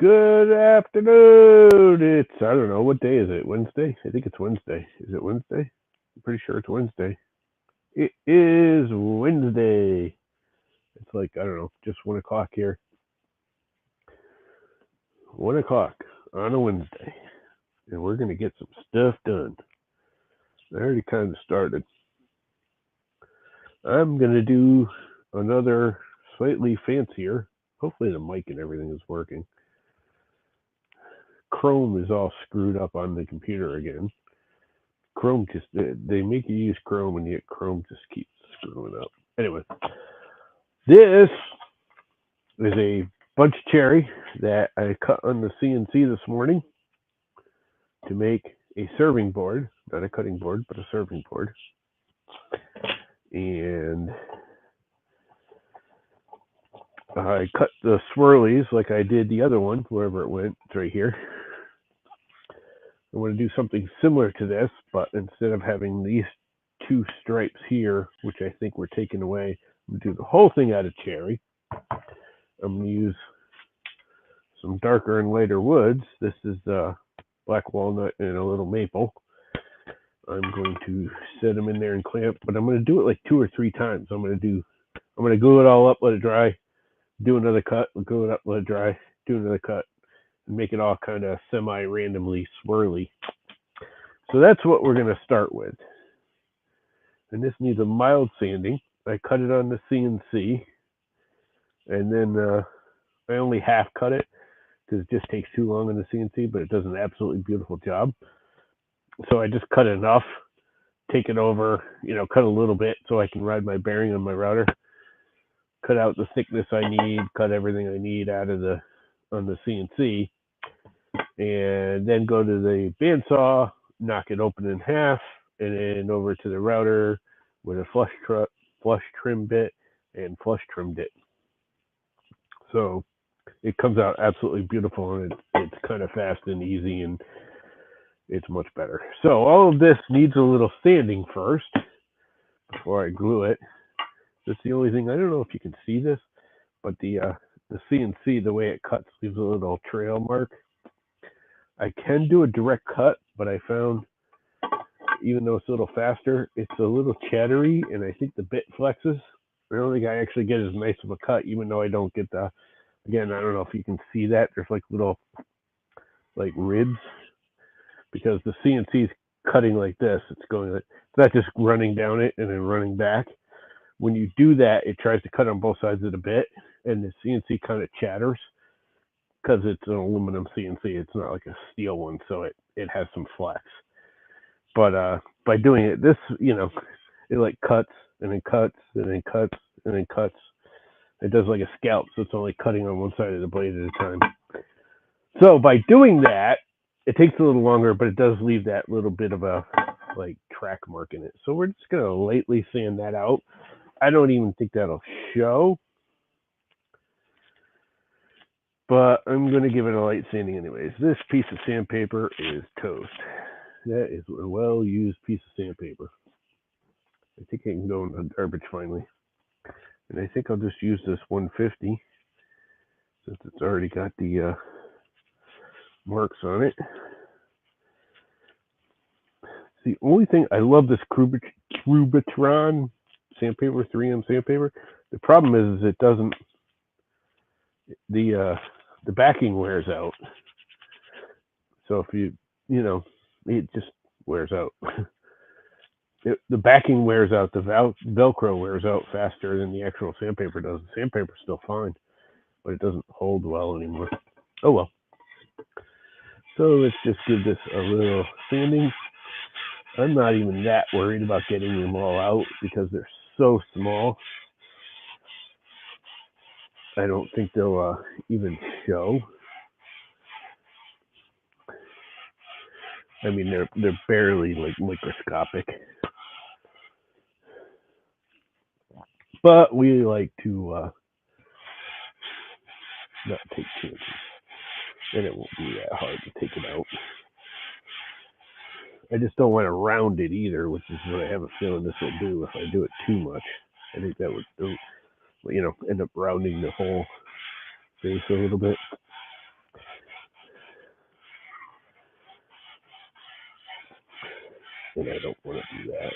Good afternoon. I don't know, what day is it? Wednesday? I think it's Wednesday. Is it Wednesday? I'm pretty sure it's Wednesday. It is Wednesday. It's like, I don't know, just 1 o'clock here. 1 o'clock on a Wednesday. And we're going to get some stuff done. I already kind of started. I'm going to do another slightly fancier. Hopefully the mic and everything is working. Chrome is all screwed up on the computer again. Chrome just they make you use Chrome and yet Chrome just keeps screwing up. Anyway, this is a bunch of cherry that I cut on the CNC this morning to make a serving board, not a cutting board, but a serving board. And I cut the swirlies like I did the other one, wherever it went. It's right here. I want to do something similar to this, but instead of having these two stripes here, which I think were taken away, I'm going to do the whole thing out of cherry. I'm going to use some darker and lighter woods. This is black walnut and a little maple. I'm going to set them in there and clamp, but I'm going to do it like 2 or 3 times. I'm going to glue it all up, let it dry, do another cut, glue it up, let it dry, do another cut, and make it all kind of semi-randomly swirly. So that's what we're going to start with. And this needs a mild sanding. I cut it on the CNC, and then I only half cut it because it just takes too long on the CNC, but it does an absolutely beautiful job. So I just cut enough, take it over, cut a little bit so I can ride my bearing on my router, cut out the thickness I need, cut everything I need out of on the CNC, and then go to the bandsaw, knock it open in half, and then over to the router with a flush trim bit and flush trimmed it. So it comes out absolutely beautiful, and it's kind of fast and easy, and it's much better. So all of this needs a little sanding first before I glue it. That's the only thing. I don't know if you can see this, but the CNC, the way it cuts, leaves a little trail mark. I can do a direct cut, but I found, even though it's a little faster, it's a little chattery, and I think the bit flexes. I don't think I actually get as nice of a cut, even though I don't get again, I don't know if you can see that. There's like little, like ribs, because the CNC is cutting like this. It's not just running down it and then running back. When you do that, it tries to cut on both sides of the bit, and the CNC kind of chatters because it's an aluminum CNC. It's not like a steel one, so it has some flex. But by doing it, it like cuts and then cuts and then cuts and then cuts. It does like a scalp, so it's only cutting on one side of the blade at a time. So by doing that, it takes a little longer, but it does leave that little bit of a like track mark in it. So we're just gonna lightly sand that out. I don't even think that'll show, but I'm gonna give it a light sanding anyways. This piece of sandpaper is toast. That is a well-used piece of sandpaper. I think it can go in the garbage finally. And I think I'll just use this 150 since it's already got the marks on it. The only thing, I love this Cubitron sandpaper, 3M sandpaper. The problem is it doesn't, the backing wears out. So if it just wears out. The backing wears out, the Velcro wears out faster than the actual sandpaper does. The sandpaper's still fine, but it doesn't hold well anymore. Oh well. So let's just give this a little sanding. I'm not even that worried about getting them all out because they're so small. I don't think they'll even show. I mean, they're barely like microscopic. But we like to not take chances. And it won't be that hard to take it out. I just don't want to round it either, which is what I have a feeling this will do if I do it too much. I think that would, end up rounding the whole face a little bit. and I don't want to do that.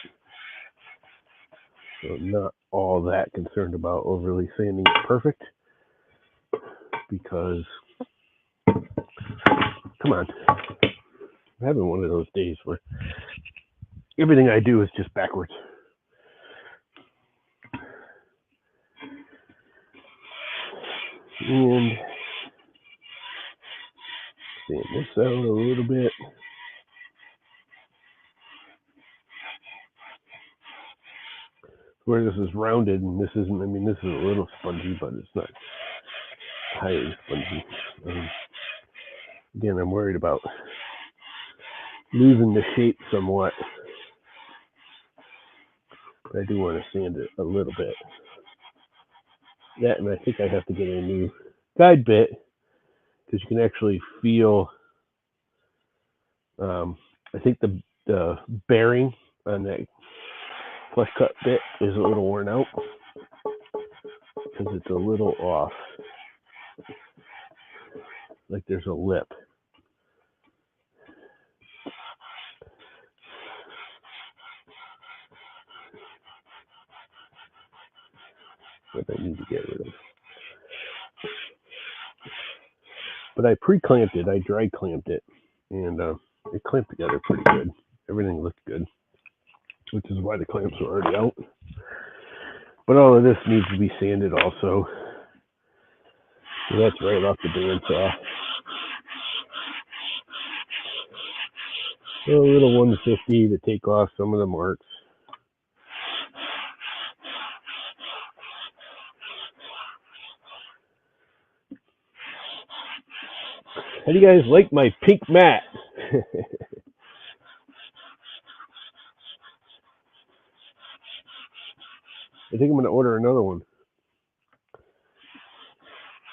So I'm not all that concerned about overly sanding it perfect, because, come on, I'm having one of those days where everything I do is just backwards. And sand this out a little bit. Where this is rounded and this isn't, I mean, this is a little spongy, but it's not highly spongy. Again, I'm worried about losing the shape somewhat. But I do want to sand it a little bit. That, and I think I have to get a new guide bit, because you can actually feel, I think the bearing on that flush cut bit is a little worn out, because it's a little off. Like there's a lip. That I need to get rid of. But I pre-clamped it, I dry clamped it, and it clamped together pretty good. Everything looked good, which is why the clamps were already out. But all of this needs to be sanded also. So that's right off the bandsaw. So a little 150 to take off some of the marks. How do you guys like my pink mat? I think I'm going to order another one.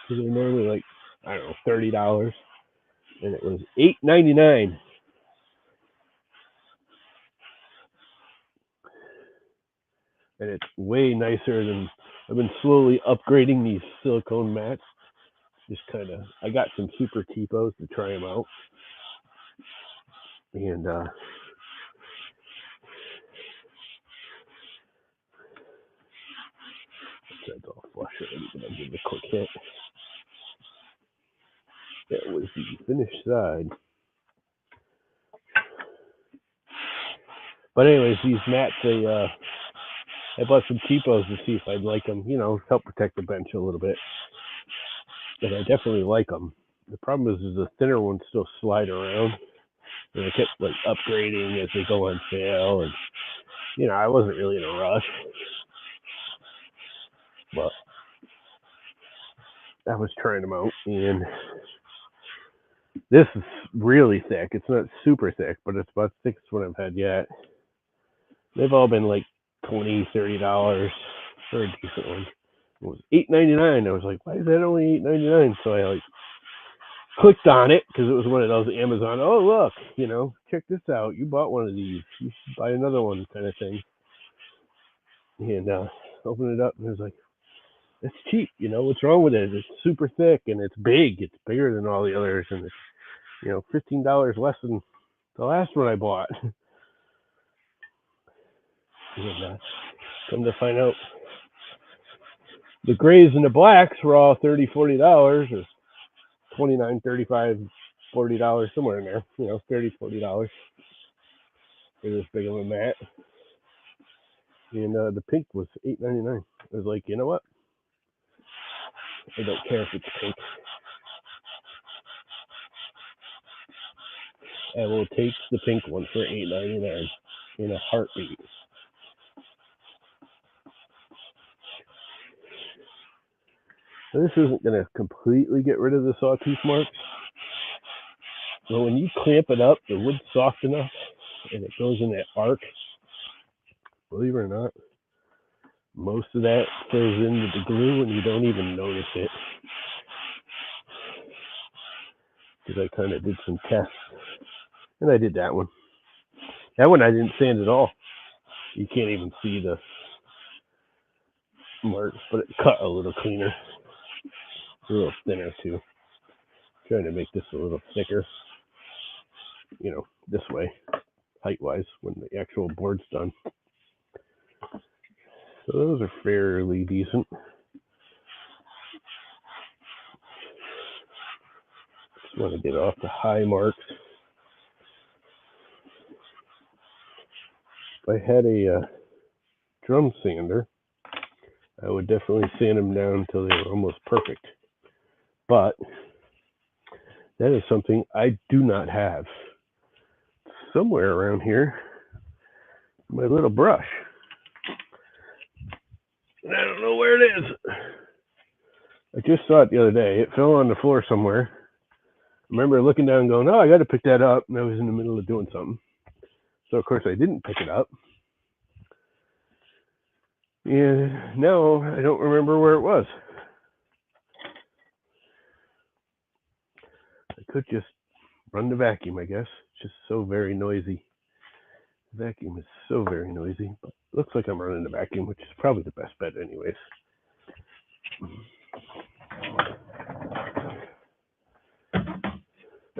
Because they're normally like, I don't know, $30. And it was $8.99. And it's way nicer than, I've been slowly upgrading these silicone mats. Just kind of, I got some Super T-Pos to try them out. And that's all flush already, but I'll give it a quick hit. That was the finished side. But anyways, these mats, I bought some T-Pos to see if I'd like them, you know, help protect the bench a little bit. And I definitely like them. The problem is the thinner ones still slide around. And I kept like upgrading as they go on sale, and you know, I wasn't really in a rush. But I was trying them out, and this is really thick. It's not super thick, but it's about the thickest one I've had yet. They've all been like $20, $30 for a decent one. It was $8.99. I was like, why is that only $8.99? So I like clicked on it because it was one of those Amazon, oh look, you know, check this out. You bought one of these. You should buy another one kind of thing. And opened it up and it was like, it's cheap, you know, what's wrong with it? It's super thick and it's big. It's bigger than all the others, and it's, you know, $15 less than the last one I bought. And come to find out, the grays and the blacks were all $30, $40, or $29, $35, $40, somewhere in there. You know, $30, $40 for this big of a mat. And the pink was $8.99. I was like, you know what? I don't care if it's pink. I will take the pink one for $8.99 in a heartbeat. Now, this isn't going to completely get rid of the sawtooth marks, but when you clamp it up, the wood's soft enough and it goes in that arc. Believe it or not, most of that fills in with the glue and you don't even notice it. Because I kind of did some tests, and I did that one. That one I didn't sand at all. You can't even see the marks, but it cut a little cleaner, a little thinner too. Trying to make this a little thicker, you know, this way. height-wise, when the actual board's done. So those are fairly decent. Just want to get off the high marks. If I had a drum sander, I would definitely sand them down until they were almost perfect. But that is something I do not have. Somewhere around here, my little brush. And I don't know where it is. I just saw it the other day. It fell on the floor somewhere. I remember looking down and going, oh, I got to pick that up. And I was in the middle of doing something. So, of course, I didn't pick it up. And now I don't remember where it was. I could just run the vacuum, I guess. It's just so very noisy. The vacuum is so very noisy. But it looks like I'm running the vacuum, which is probably the best bet anyways.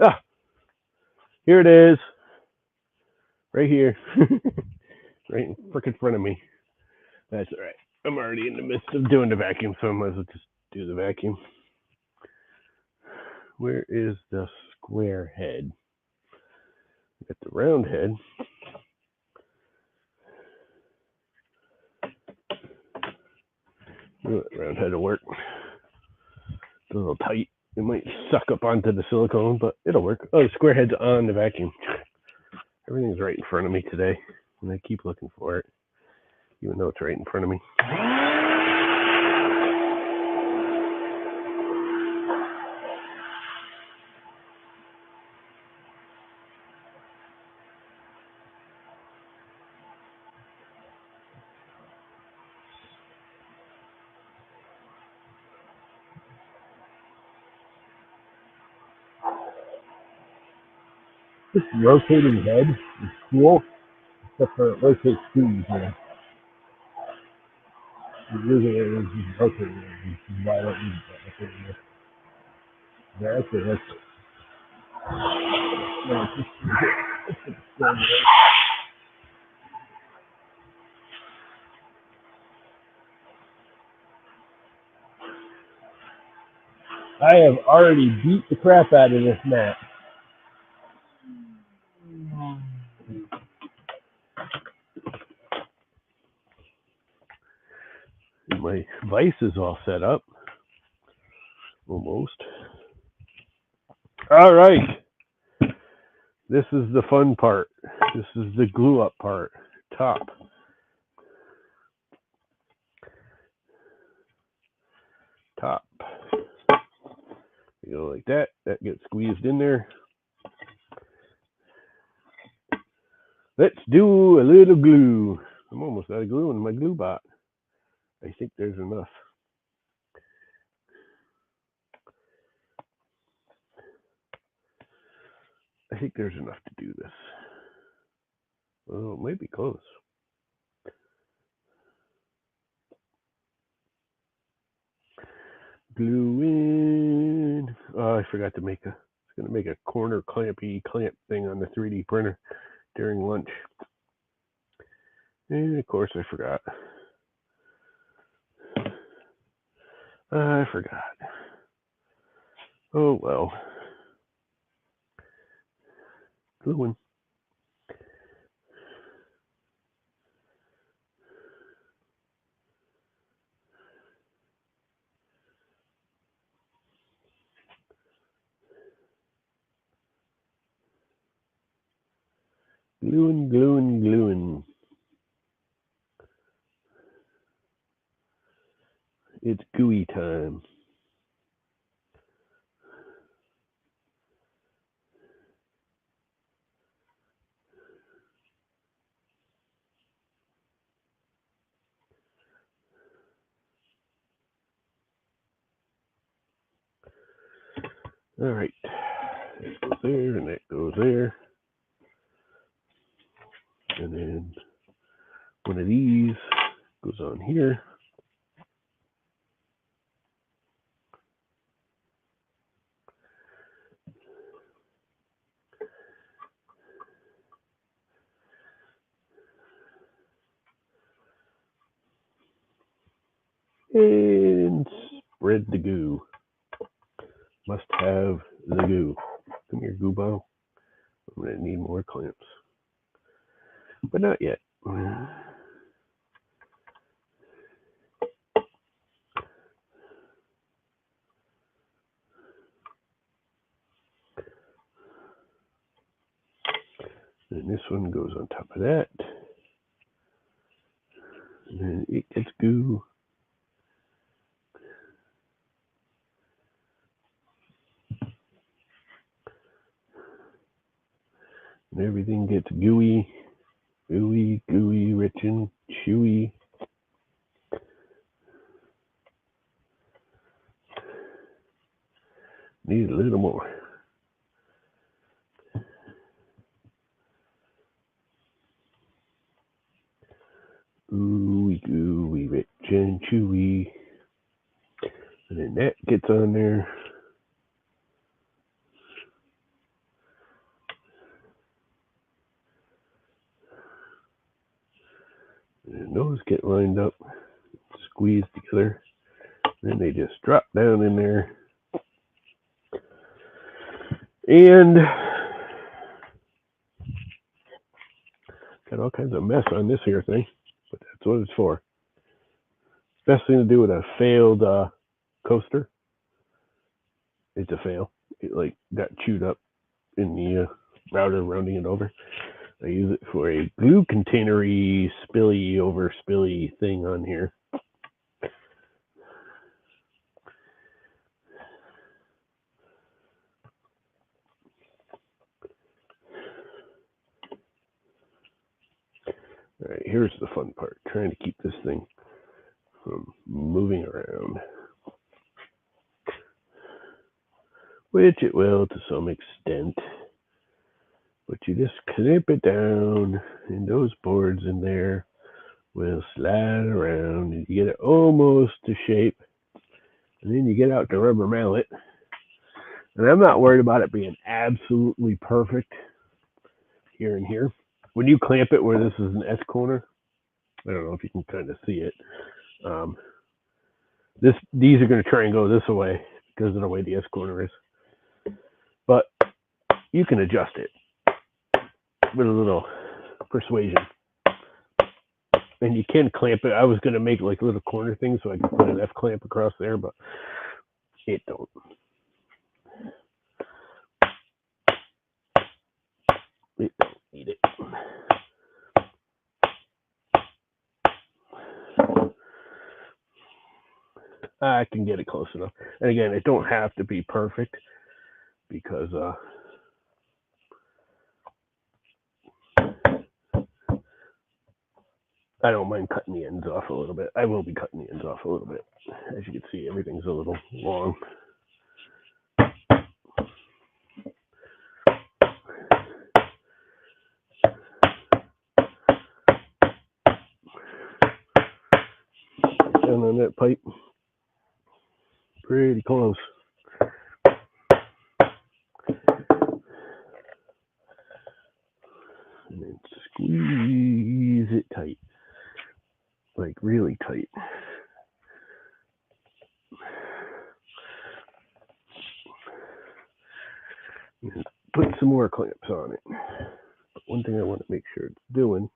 Ah, here it is. Right here. Right in frickin' front of me. That's all right. I'm already in the midst of doing the vacuum, so I might as well just do the vacuum. Where is the square head? Got the round head. Round head will work. It's a little tight. It might suck up onto the silicone, but it'll work. Oh, the square head's on the vacuum. Everything's right in front of me today, and I keep looking for it, even though it's right in front of me. This rotating head is cool, except for it rotates too easily. Usually it is just rotating, which is why I don't use that. Yeah, actually, that's it. No, it's just I have already beat the crap out of this mat. My vise is all set up. Almost. All right. This is the fun part. This is the glue up part. Top. Top. You go like that. That gets squeezed in there. Let's do a little glue. I'm almost out of glue in my glue bot. I think there's enough. I think there's enough to do this. Well, it might be close. Glue in. Oh, I forgot to make a. It's gonna make a corner clamp thing on the 3D printer during lunch. And of course, I forgot. I forgot. Oh well. Gluing. Gluing. It's gooey time. All right. This goes there, and that goes there. And then one of these goes on here. and spread the goo. Must have the goo. Come here, goo bottle. I'm going to need more clamps. But not yet. And this one goes on top of that. And then it gets goo. And everything gets gooey, rich and chewy. Need a little more. Gooey, rich and chewy. And then that gets on there. And those get lined up, squeezed together. Then they just drop down in there. And got all kinds of mess on this here thing, but that's what it's for. Best thing to do with a failed coaster. It's a fail. It like got chewed up in the router rounding it over. I use it for a glue containery spilly thing on here. All right, here's the fun part, trying to keep this thing from moving around. Which it will to some extent. But you just clip it down, and those boards in there will slide around, and you get it almost to shape. And then you get out the rubber mallet. And I'm not worried about it being absolutely perfect here and here. When you clamp it where this is an S corner, I don't know if you can kind of see it. These are going to try and go this way because of the way the S corner is. But you can adjust it with a little persuasion. And you can clamp it. I was going to make like little corner things so I could put an F clamp across there, but it don't. It don't need it. I can get it close enough. And again, it don't have to be perfect because I don't mind cutting the ends off a little bit. I will be cutting the ends off a little bit. As you can see, everything's a little long. Down on that pipe. Pretty close. And then squeeze it tight. Like really tight. And put some more clamps on it. But one thing I want to make sure it's doing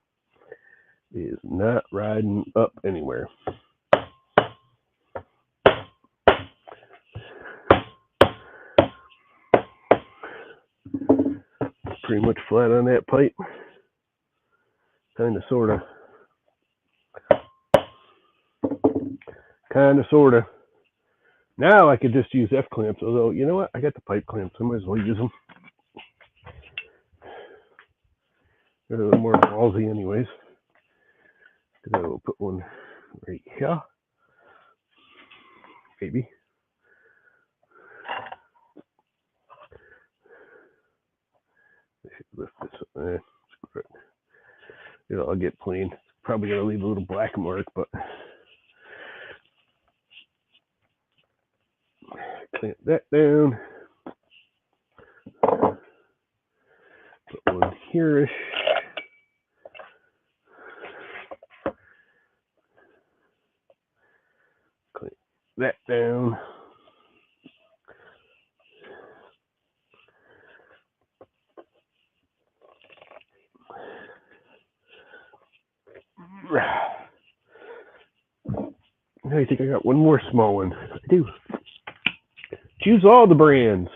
is not riding up anywhere. Pretty much flat on that pipe. Kind of, sort of. Kind of, sort of. Now I could just use F clamps, although, you know what? I got the pipe clamps. I might as well use them. They're a little more ballsy anyways. I will put one right here. Maybe. I should lift this up. Screw it. I'll get plain. Probably going to leave a little black mark, but clamp that down. Put one here-ish. down. I think I got one more small one. I do. Choose all the brands.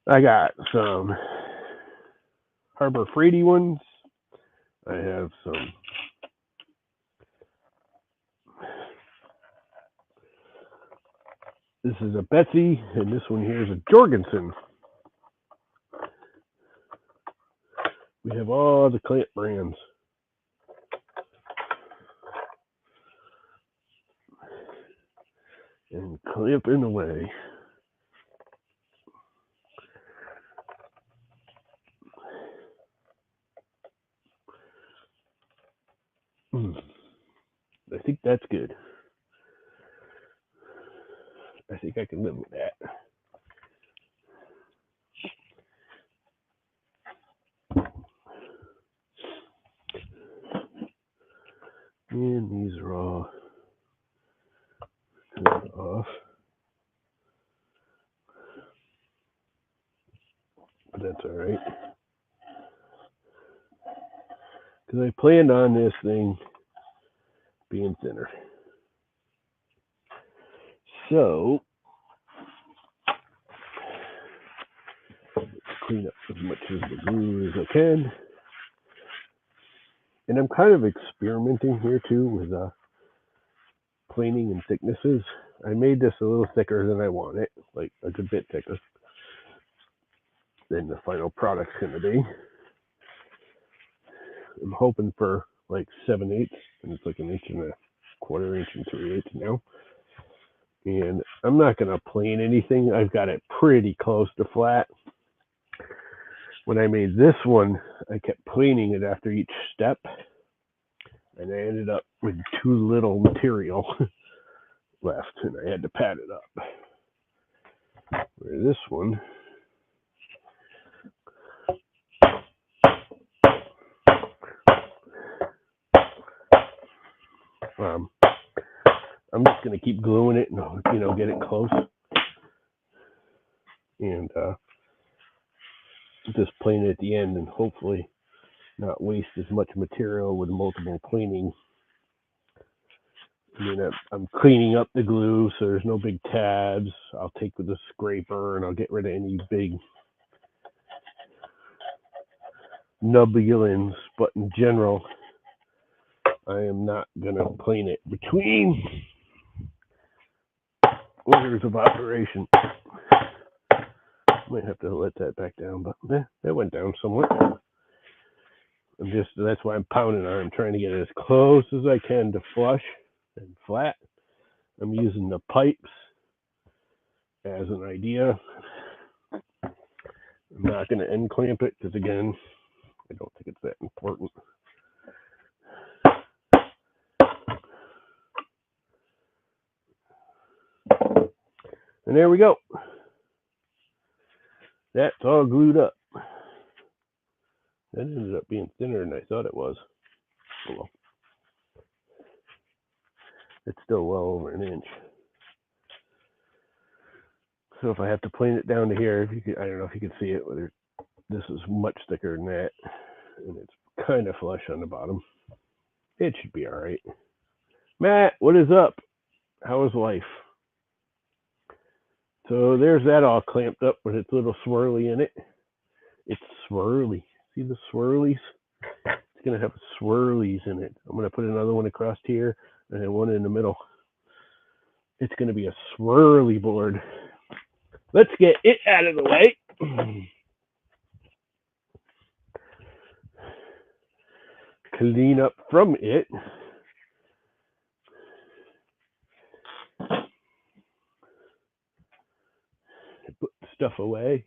I got some Harbor Freighty ones. I have some this is a Betsy, and this one here is a Jorgensen. We have all the clamp brands. And clamping away. I think that's good. I think I can live with that. And these are all off. But that's all right. Because I planned on this thing being thinner. So, let's clean up as much of the glue as I can. And I'm kind of experimenting here too with planing and thicknesses. I made this a little thicker than I want it, like a good bit thicker than the final product's going to be. I'm hoping for like 7/8, and it's like 1.25 inches and 3/8 now. And I'm not going to plane anything. I've got it pretty close to flat. When I made this one, I kept planing it after each step, and I ended up with too little material left, and I had to pad it up. Where this one, I'm just going to keep gluing it and, get it close. And just plane it at the end and hopefully not waste as much material with multiple planing. I mean, I'm cleaning up the glue so there's no big tabs. I'll take with a scraper and I'll get rid of any big nubbulins. But in general, I am not going to plane it between orders of operation. Might have to let that back down, but that went down somewhat. That's why I'm pounding on it. I'm trying to get it as close as I can to flush and flat. I'm using the pipes as an idea. I'm not going to end clamp it because, again, I don't think it's that important. And there we go. That's all glued up. That ended up being thinner than I thought it was. Oh, well. It's still well over 1 inch. So if I have to plane it down to here, I don't know if you can see it, whether this is much thicker than that, and it's kind of flush on the bottom. It should be all right. Matt, what is up? How is life? So there's that all clamped up with its little swirly in it. It's swirly. See the swirlies? It's going to have swirlies in it. I'm going to put another one across here and then one in the middle. It's going to be a swirly board. Let's get it out of the way. Clean up from it. Put stuff away.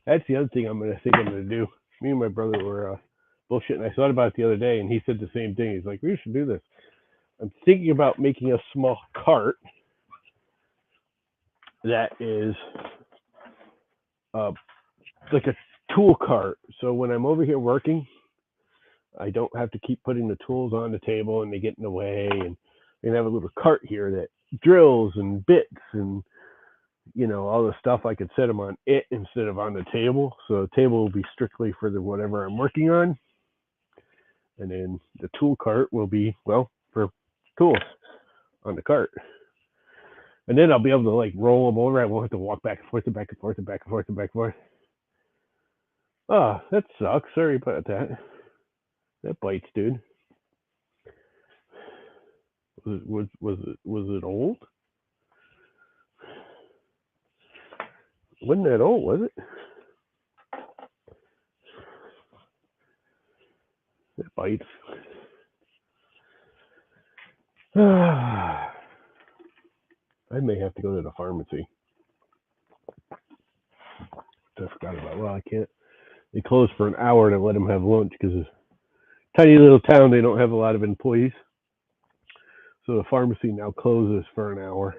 That's the other thing I'm going to do. Me and my brother were bullshitting. I thought about it the other day, and he said the same thing. He's like, we should do this. I'm thinking about making a small cart that is like a tool cart. So when I'm over here working, I don't have to keep putting the tools on the table and they get in the way. And I have a little cart here that drills and bits and all the stuff. I could set them on it instead of on the table. So the table will be strictly for whatever I'm working on. And then the tool cart will be, well, for tools on the cart. And then I'll be able to like roll them over. I won't have to walk back and forth and back and forth and back and forth and back and forth. Oh, that sucks. Sorry about that. That bites, dude. Was it old? Wasn't that old, was it? That bites. I may have to go to the pharmacy. I forgot about. Well, I can't. They close for an hour to let them have lunch because it's a tiny little town. They don't have a lot of employees, so the pharmacy now closes for an hour.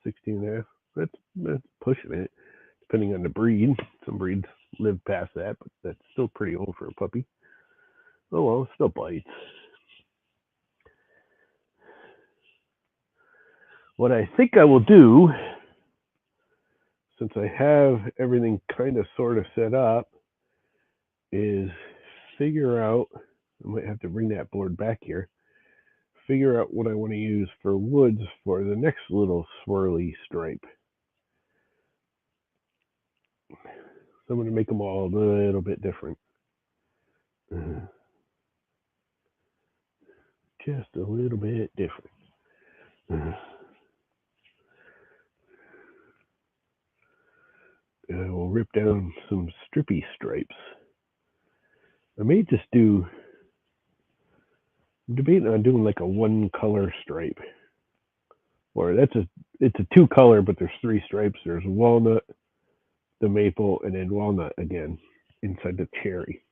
16.5. That's pushing it, depending on the breed. Some breeds live past that, but that's still pretty old for a puppy. Oh well, it still bites. What I think I will do, since I have everything kind of sort of set up, is figure out, I might have to bring that board back here, figure out what I want to use for woods for the next little swirly stripe. So I'm going to make them all a little bit different. Just a little bit different. I will rip down some strippy stripes. I may just I'm debating on doing like a one color stripe. Or it's a two color, but there's three stripes. There's walnut, the maple, and then walnut again inside the cherry.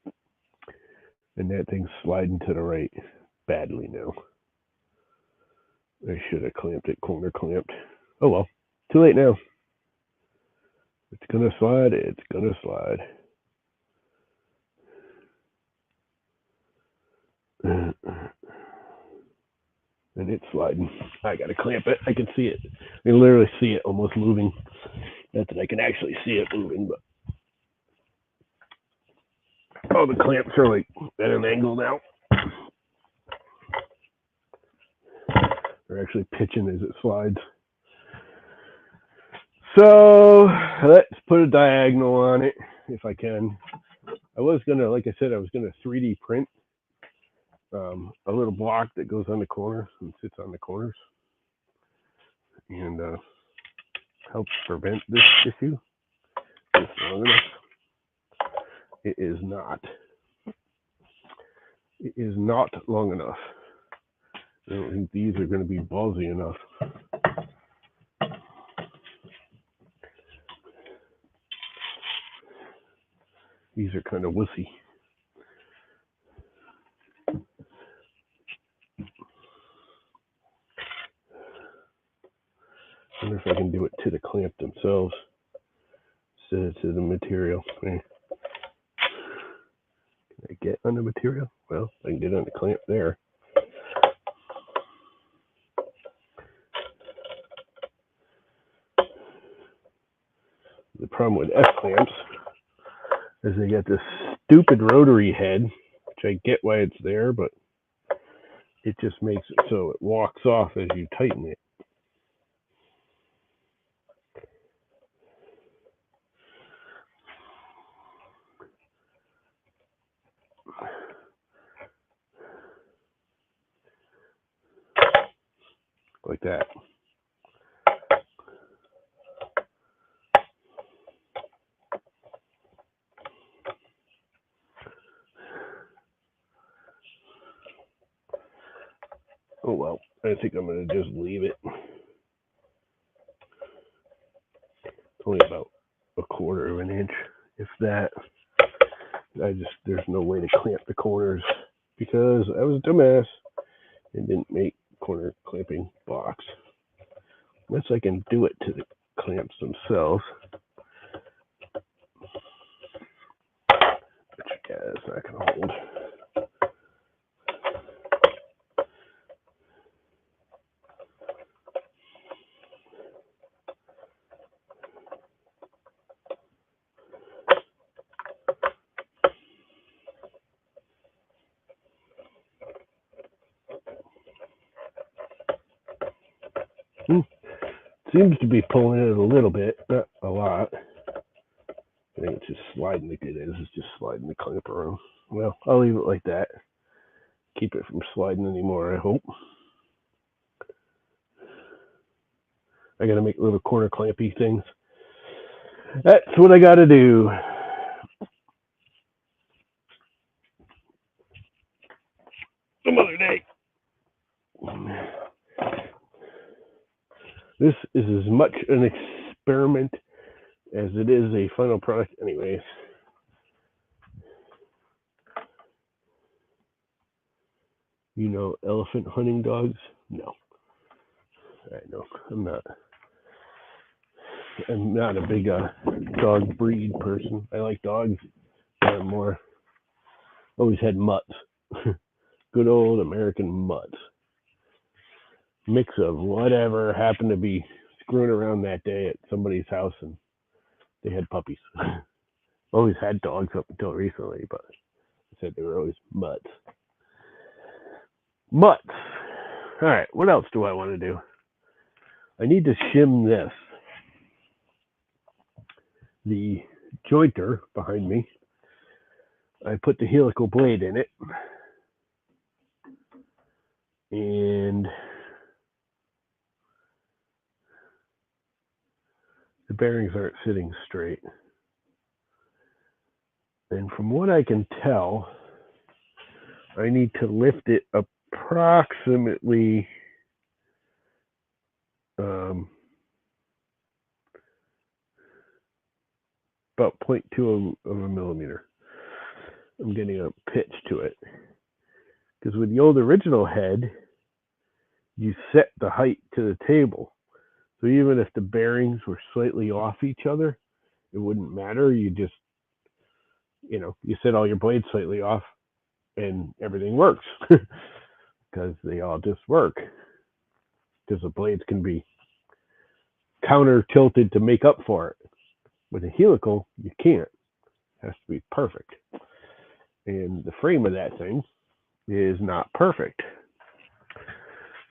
And that thing's sliding to the right badly now. I should have clamped it, corner clamped. Oh well, too late now. It's gonna slide, it's gonna slide. And it's sliding. I gotta clamp it. I can see it. I can literally see it almost moving. Not that I can actually see it moving, but oh, the clamps are like at an angle now. They're actually pitching as it slides. So let's put a diagonal on it if I can. I was gonna, like I said, I was gonna 3D print a little block that goes on the corner and sits on the corners and helps prevent this issue. It's long enough. It is not. It is not long enough. I don't think these are going to be ballsy enough. These are kind of wussy. I wonder if I can do it to the clamp themselves instead of to the material. Can I get on the material? Well, I can get on the clamp there. The problem with F clamps is they got this stupid rotary head, which I get why it's there, but it just makes it so it walks off as you tighten it. Like that. Oh well, I think I'm going to just leave it. It's only about 1/4 of an inch, if that. There's no way to clamp the corners because I was a dumbass and didn't make corner clamping box. Unless I can do it to the clamps themselves. Which, yeah, it's not going to hold. Seems to be pulling it a little bit, not a lot. I think it's just sliding like it is. It's just sliding the clamp around. Well, I'll leave it like that. Keep it from sliding anymore, I hope. I got to make little corner clampy things. That's what I got to do. Some other day. This is as much an experiment as it is a final product anyways. You know elephant hunting dogs? No. I know. I'm not a big dog breed person. I like dogs, but I'm more always had mutts. Good old American mutts. Mix of whatever happened to be screwing around that day at somebody's house, and they had puppies. Always had dogs up until recently, but I said they were always mutts. Mutts. All right, what else do I want to do? I need to shim this. The jointer behind me, I put the helical blade in it, and the bearings aren't sitting straight. And from what I can tell, I need to lift it approximately about 0.2 of a millimeter. I'm getting a pitch to it. Because with the old original head, you set the height to the table. So even if the bearings were slightly off each other, it wouldn't matter. You just, you set all your blades slightly off and everything works. Because they all just work. Because the blades can be counter tilted to make up for it. With a helical, you can't. It has to be perfect. And the frame of that thing is not perfect.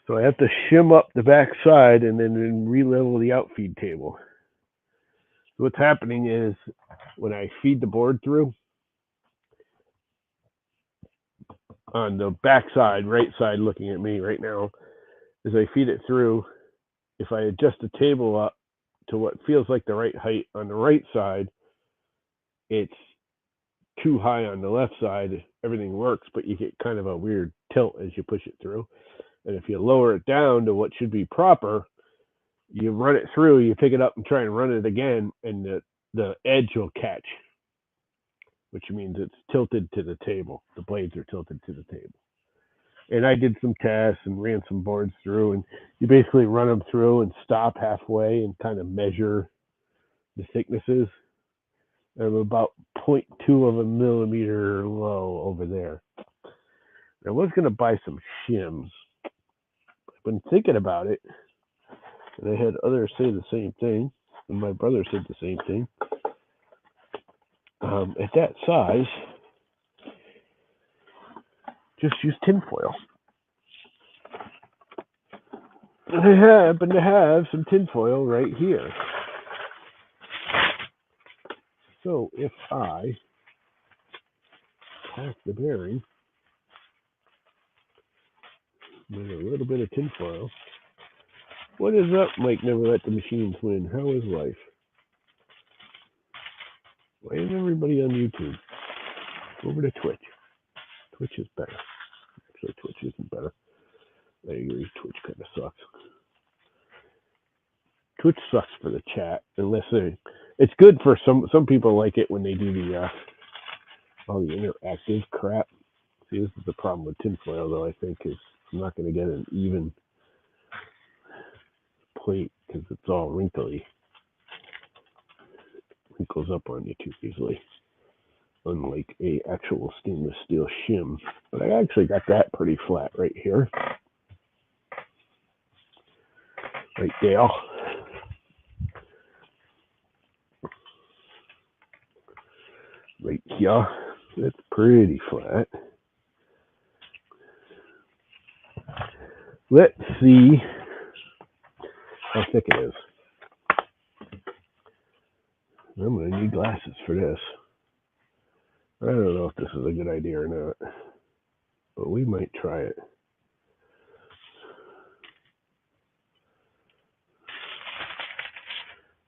So I have to shim up the back side and then re-level the outfeed table. So what's happening is when I feed the board through, on the back side, right side looking at me right now, as I feed it through, if I adjust the table up to what feels like the right height on the right side, it's too high on the left side. Everything works, but you get kind of a weird tilt as you push it through. And if you lower it down to what should be proper, you run it through, you pick it up and try and run it again, and the edge will catch, which means it's tilted to the table. The blades are tilted to the table. And I did some tests and ran some boards through, and you basically run them through and stop halfway and kind of measure the thicknesses. I'm about 0.2 of a millimeter low over there. I was going to buy some shims. I've been thinking about it, and I had others say the same thing, and my brother said the same thing. At that size, just use tinfoil. And I happen to have some tinfoil right here. So if I pack the bearing with a little bit of tinfoil. What is up, Mike? Never let the machines win. How is life? Why is everybody on YouTube? Go over to Twitch. Twitch is better. Actually, Twitch isn't better. I agree. Twitch kind of sucks. Twitch sucks for the chat, unless it's good for some people. Like it when they do all the interactive crap. See, this is the problem with tinfoil, though. I think is I'm not going to get an even plate because it's all wrinkly. Wrinkles up on you too easily. unlike a actual stainless steel shim. But I actually got that pretty flat right here. Right there. Right here. That's pretty flat. Let's see how thick it is. I'm going to need glasses for this. I don't know if this is a good idea or not, but we might try it.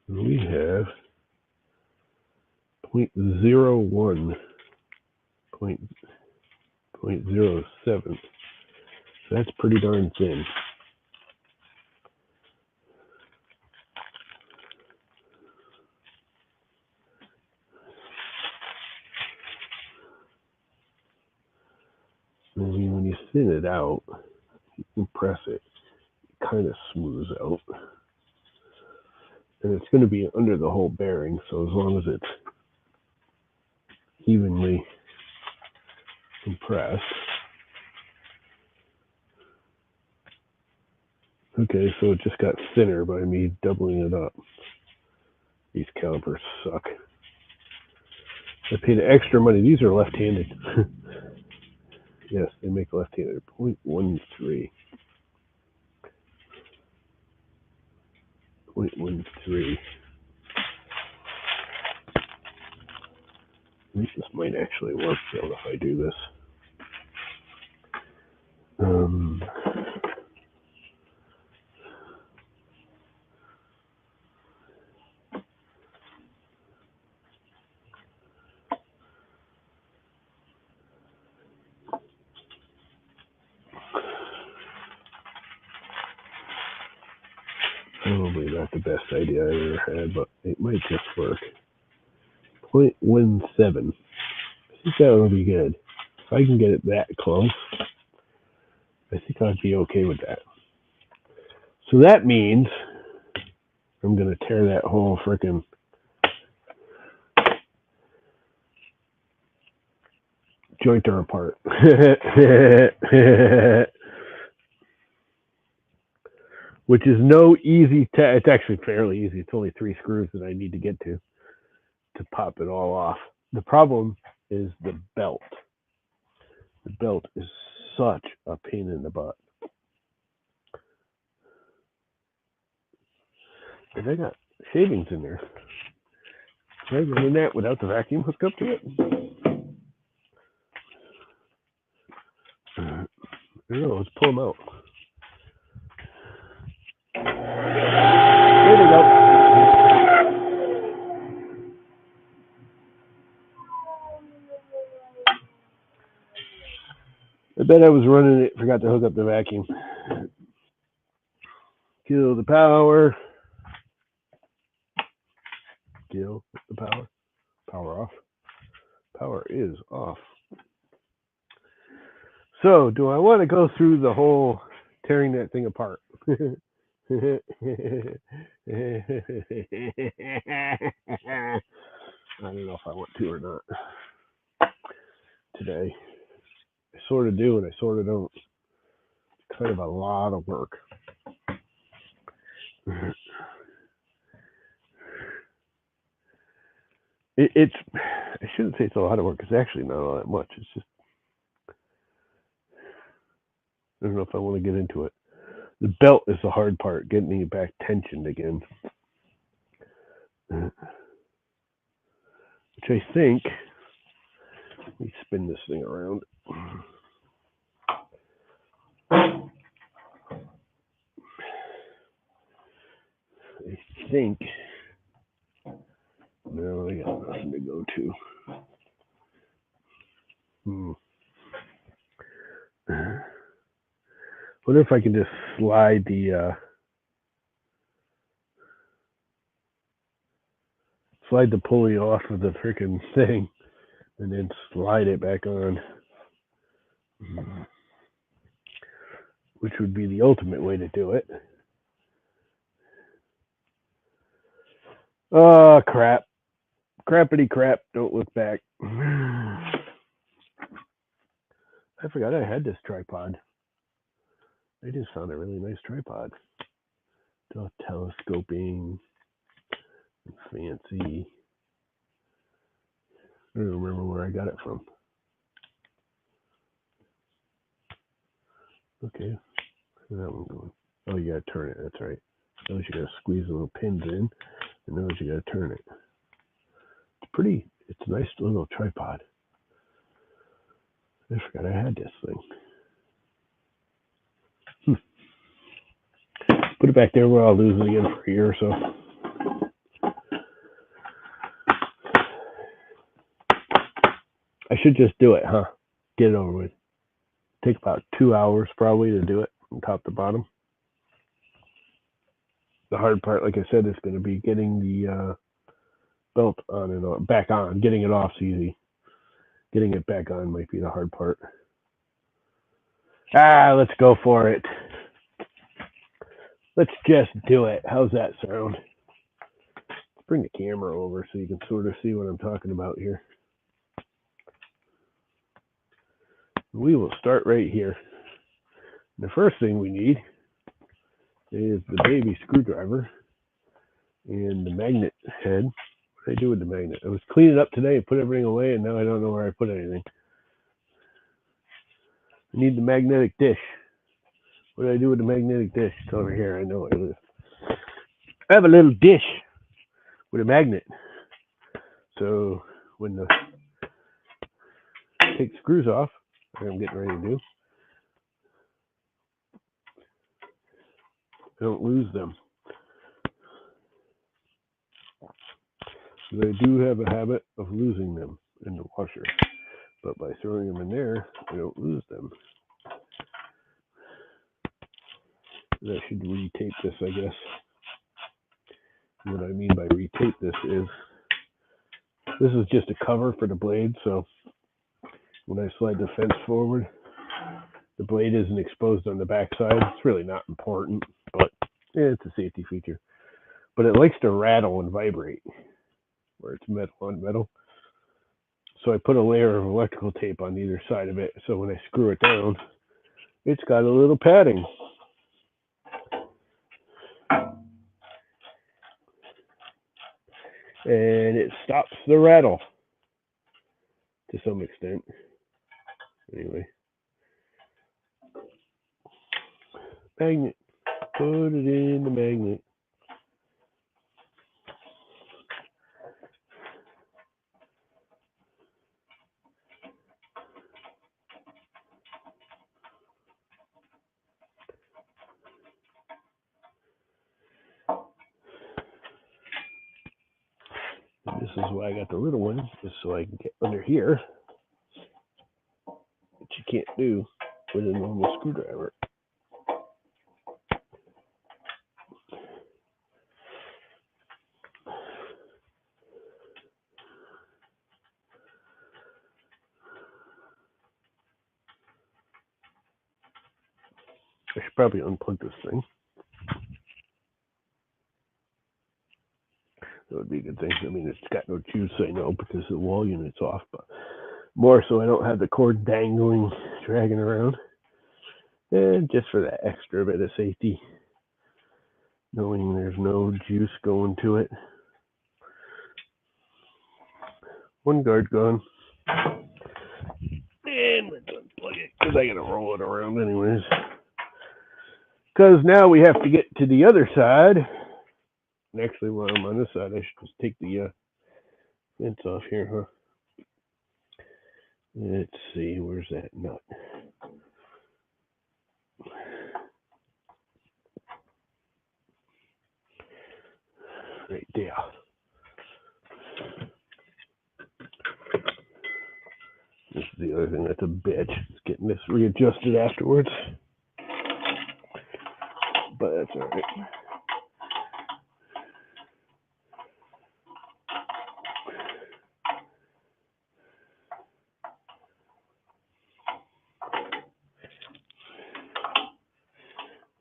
We have 0.01, 0.07. So that's pretty darn thin. I mean, when you thin it out, you can press it, it kind of smooths out. And it's going to be under the whole bearing, so as long as it's evenly compressed. Okay, so it just got thinner by me doubling it up. These calipers suck. I paid extra money. These are left-handed. Yes, they make left-handed. 0.13. 0.13. I think this might actually work though if I do this. Probably not the best idea I ever had, but it might just work. 0.17. I think that would be good. If I can get it that close, I think I'd be okay with that. So that means I'm going to tear that whole frickin' jointer apart. Which is no easy it's actually fairly easy. It's only 3 screws that I need to get to pop it all off. The problem is the belt. The belt is such a pain in the butt. And I got shavings in there. Can I run in that without the vacuum hooked up to it? I don't know. Let's pull them out. There they go. I bet I was running it, forgot to hook up the vacuum. Kill the power. Kill the power. Power off. Power is off. So, do I want to go through the whole tearing that thing apart? I don't know if I want to or not today. I sort of do and I sort of don't. It's kind of a lot of work. It's I shouldn't say it's a lot of work. It's actually not all that much. It's just I don't know if I want to get into it. The belt is the hard part, getting it back tensioned again. Which I think, let me spin this thing around. I think, no, I got nothing to go to. Wonder if I can just slide the pulley off of the freaking thing and then slide it back on. Which would be the ultimate way to do it. Oh, crap. Crappity crap, don't look back. I forgot I had this tripod. I just found a really nice tripod. Telescoping, fancy. I don't remember where I got it from. Okay, where's that one going? Oh, you gotta turn it, that's right. Those you gotta squeeze the little pins in, and those you gotta turn it. It's a nice little tripod. I forgot I had this thing. Put it back there where I'll lose it again for a year or so. I should just do it, huh? Get it over with. Take about 2 hours probably to do it from top to bottom. The hard part, like I said, is going to be getting the belt on and on, back on. Getting it off's easy. Getting it back on might be the hard part. Let's go for it. Let's just do it. How's that sound? Let's bring the camera over so you can sort of see what I'm talking about here. We will start right here. The first thing we need is the baby screwdriver and the magnet head. What did I do with the magnet? I was cleaning up today and put everything away, and now I don't know where I put anything. I need the magnetic dish. What did I do with the magnetic dish? It's over here. I know it is. I have a little dish with a magnet. So when the take screws off, like I'm getting ready to do, I don't lose them. Because I do have a habit of losing them in the washer. But by throwing them in there, I don't lose them. I should retape this, I guess. What I mean by retape this is just a cover for the blade, so when I slide the fence forward, the blade isn't exposed on the backside. It's really not important, but it's a safety feature. But it likes to rattle and vibrate where it's metal on metal. So I put a layer of electrical tape on either side of it, so when I screw it down, it's got a little padding. And it stops the rattle to some extent. Anyway. Magnet. Put it in the magnet. And this is why I got the little one, just so I can get under here, which you can't do with a normal screwdriver. I should probably unplug this thing. That would be a good thing. I mean, it's got no juice, I know, because the wall unit's off, but more so I don't have the cord dangling, dragging around. And just for that extra bit of safety, knowing there's no juice going to it. One guard gone. And let's unplug it, because I gotta roll it around anyways. Because now we have to get to the other side. And actually, while I'm on this side, I should just take the fence off here, huh? Let's see, where's that nut? Right there. This is the other thing that's a bitch. It's getting this readjusted afterwards. But that's all right.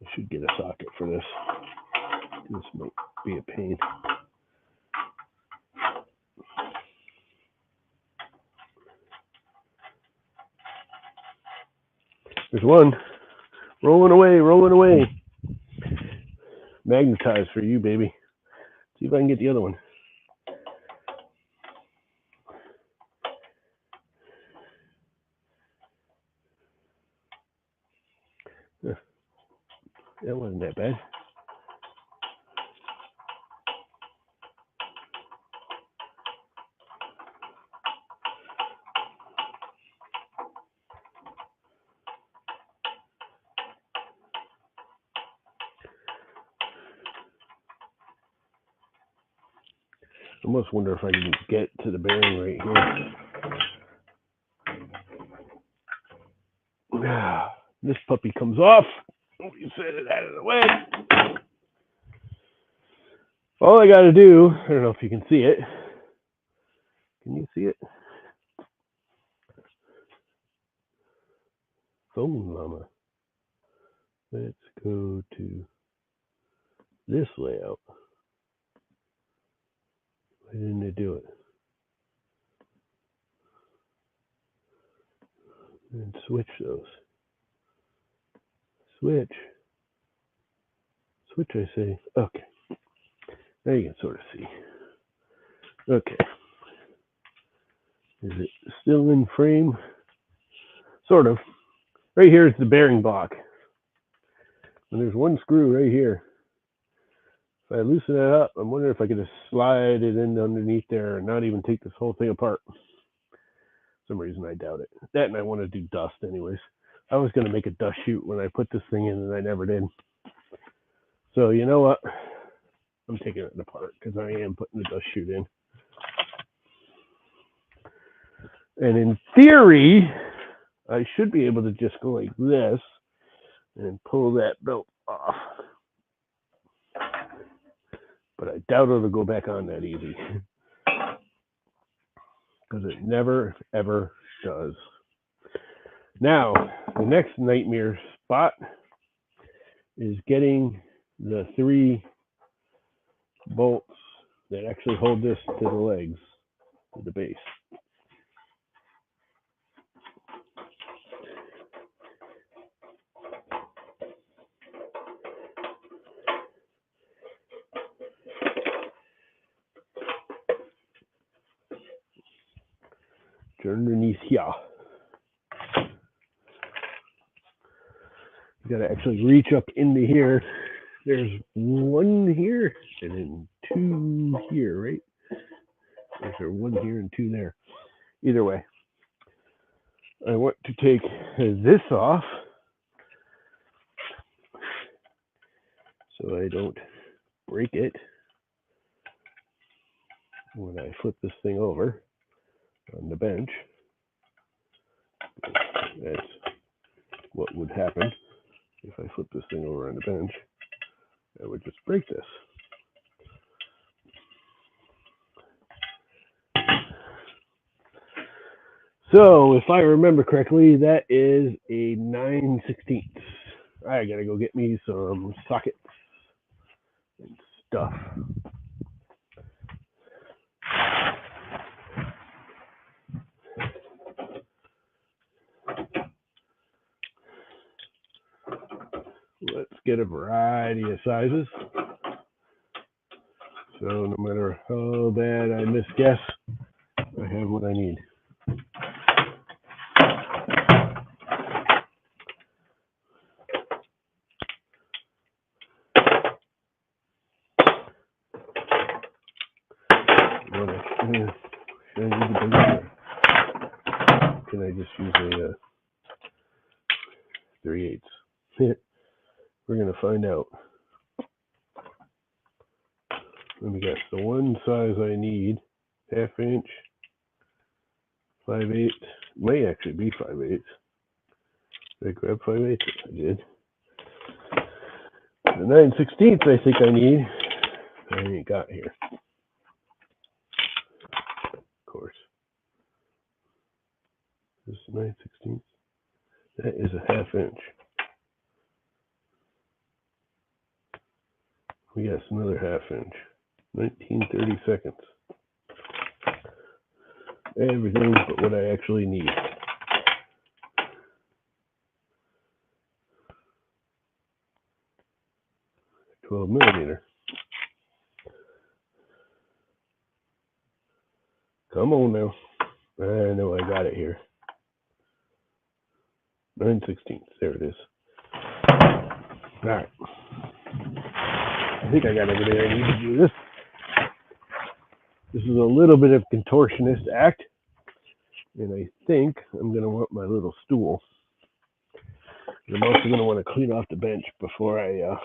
I should get a socket for this. This might be a pain. There's one. Rolling away, rolling away. Magnetized for you, baby. See if I can get the other one. That wasn't that bad. I almost wonder if I can get to the bearing right here. This puppy comes off. You set it out of the way. All I got to do, I don't know if you can see it. Can you see it? Phone llama. Let's go to this layout. Why didn't it do it? And switch those. Switch. Switch, I say. Okay. Now you can sort of see. Okay. Is it still in frame? Sort of. Right here is the bearing block. And there's one screw right here. If I loosen that up, I'm wondering if I could just slide it in underneath there and not even take this whole thing apart. For some reason, I doubt it. That, and I want to do dust anyways. I was going to make a dust chute when I put this thing in, and I never did. So, you know what? I'm taking it apart because I am putting the dust chute in. And in theory, I should be able to just go like this and pull that belt off. But I doubt it'll go back on that easy. Because it never, ever does. Now, the next nightmare spot is getting the 3 bolts that actually hold this to the legs, to the base. Underneath here. You gotta actually reach up into here. There's 1 here and then 2 here, right? Is there 1 here and 2 there? Either way, I want to take this off so I don't break it when I flip this thing over on the bench. That's what would happen if I flip this thing over on the bench. I would just break this. So if I remember correctly, that is a 9/16. I gotta go get me some sockets and stuff. Let's get a variety of sizes. So no matter how bad I misguess, I have what I need. Should I use a bigger? Can I just use a 3/8? We're gonna find out. Let me guess. The one size I need, 1/2 inch, 5/8. May actually be 5/8. Did I grab 5/8? I did. The 9/16 I think I need. I ain't got here. Of course. This is 9/16. That is a 1/2 inch. We got another 1/2 inch. 19/32. Everything but what I actually need. 12 millimeter. Come on now. I know I got it here. 9/16. There it is. All right. I think I got everything I need to do this. This is a little bit of contortionist act, and I think I'm going to want my little stool. I'm also going to want to clean off the bench before I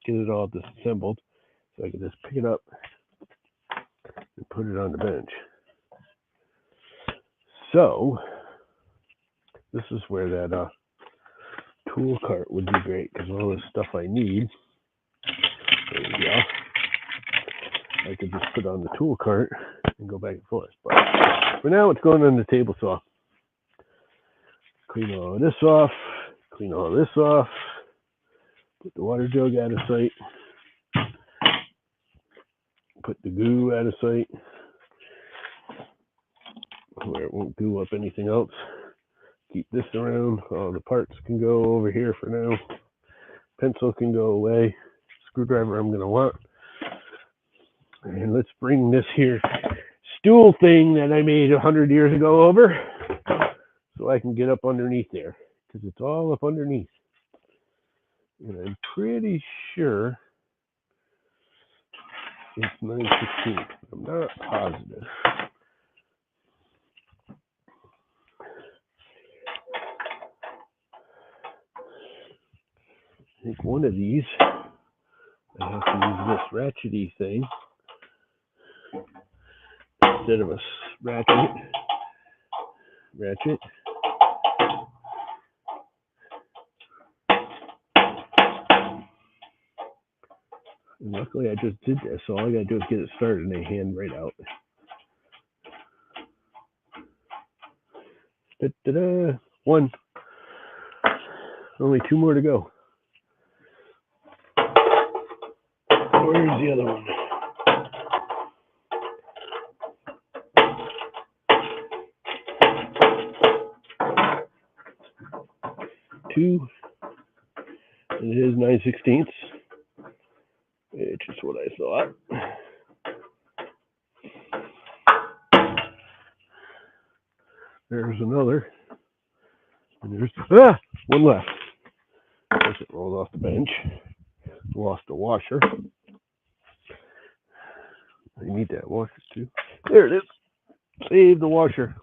get it all disassembled, so I can just pick it up and put it on the bench. So this is where that tool cart would be great, because all the stuff I need, there we go, I could just put on the tool cart and go back and forth. But for now, it's going on the table saw. Clean all this off, clean all this off, put the water jug out of sight, put the goo out of sight, where it won't goo up anything else. Keep this around. All the parts can go over here for now. Pencil can go away. Screwdriver I'm going to want. And let's bring this here stool thing that I made 100 years ago over, so I can get up underneath there, because it's all up underneath. And I'm pretty sure it's 9/16. I'm not positive. I think one of these, I have to use this ratchety thing instead of a ratchet. And luckily I just did this, so all I gotta do is get it started and they hand right out. Da-da-da. One. Only 2 more to go. Where's the other one? Two. And it is 9/16, which is what I thought. There's another. And there's one left. As it rolled off the bench. Lost the washer. I need that washer too. There it is. Save the washer.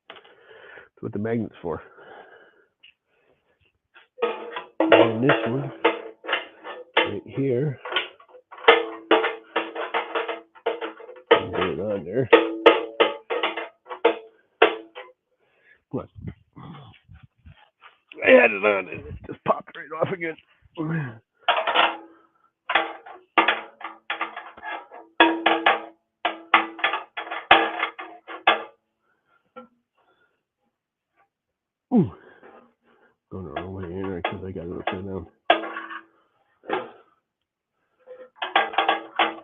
That's what the magnet's for. And this one right here. Get it on there. Come on. I had it on and it just popped right off again. Ooh. Going the wrong way here because I got it upside down.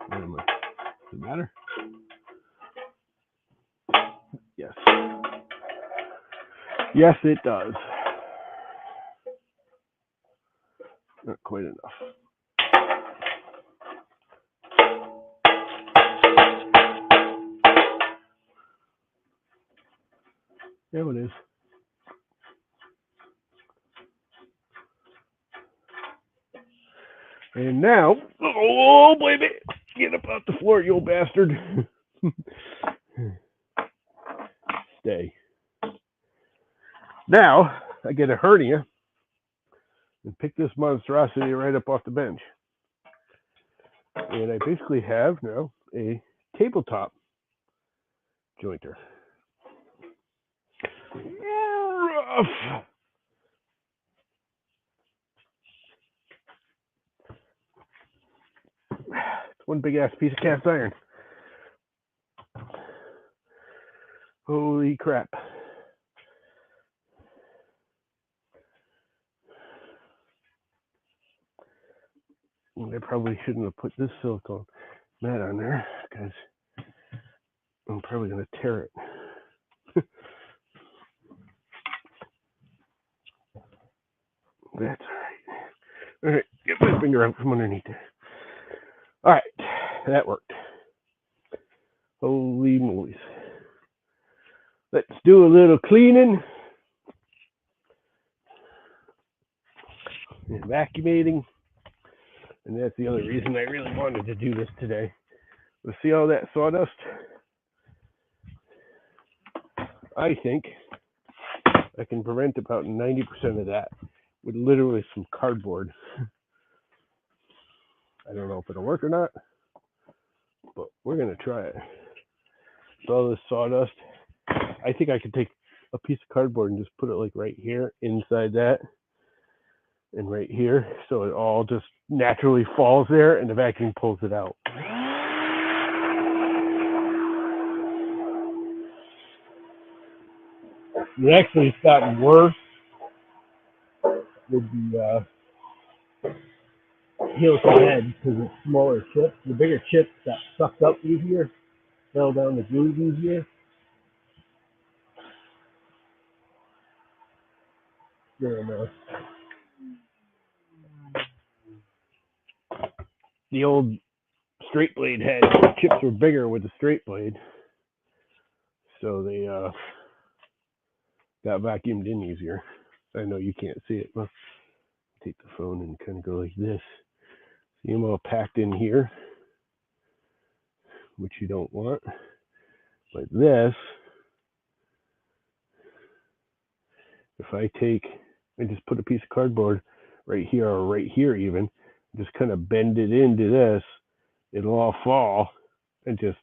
Where am I? Does it matter? Yes. Yes, it does. Not quite enough. There it is. And now, oh baby, get up off the floor, you old bastard. Stay. Now, I get a hernia and pick this monstrosity right up off the bench. And I basically have now a tabletop jointer. Rough. It's one big ass piece of cast iron. Holy crap. I probably shouldn't have put this silicone mat on there because I'm probably going to tear it. That's all right. All right, get my finger out from underneath there. that worked. Holy moly. Let's do a little cleaning and vacuumating. And that's the other reason I really wanted to do this today. Let's see all that sawdust. I think I can prevent about 90% of that with literally some cardboard. I don't know if it'll work or not, but we're going to try it. So all this sawdust, I think I could take a piece of cardboard and just put it like right here inside that and right here, so it all just naturally falls there and the vacuum pulls it out. And actually, it's gotten worse with the helical head because it's smaller chips. The bigger chips got sucked up easier, fell down the grooves easier. There, the old straight blade head chips were bigger with the straight blade, so they got vacuumed in easier. I know you can't see it. Well, take the phone and kind of go like this. See them all packed in here, which you don't want. Like this, if I take and just put a piece of cardboard right here or right here even, just kind of bend it into this, it'll all fall and just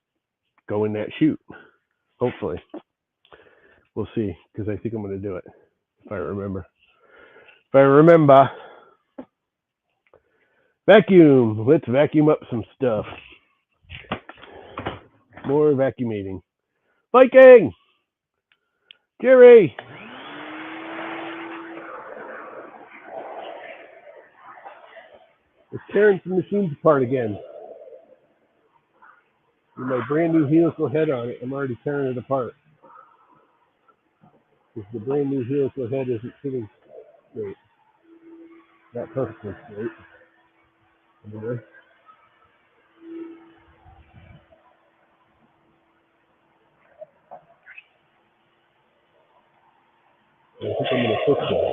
go in that chute. Hopefully. We'll see, because I think I'm going to do it, if I remember. If I remember. Vacuum. Let's vacuum up some stuff. More vacuumating. Viking! Jerry! It's tearing some machines apart again. With my brand new helical head on it, I'm already tearing it apart. Because the brand new helical head isn't sitting straight. Not perfectly straight. Anyway. I think I'm going to fix that.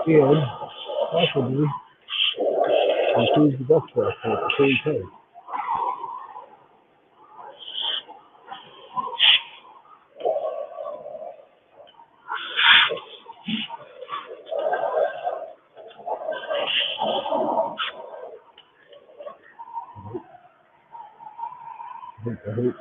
And possibly improve the dust pressure at the same time. I hope.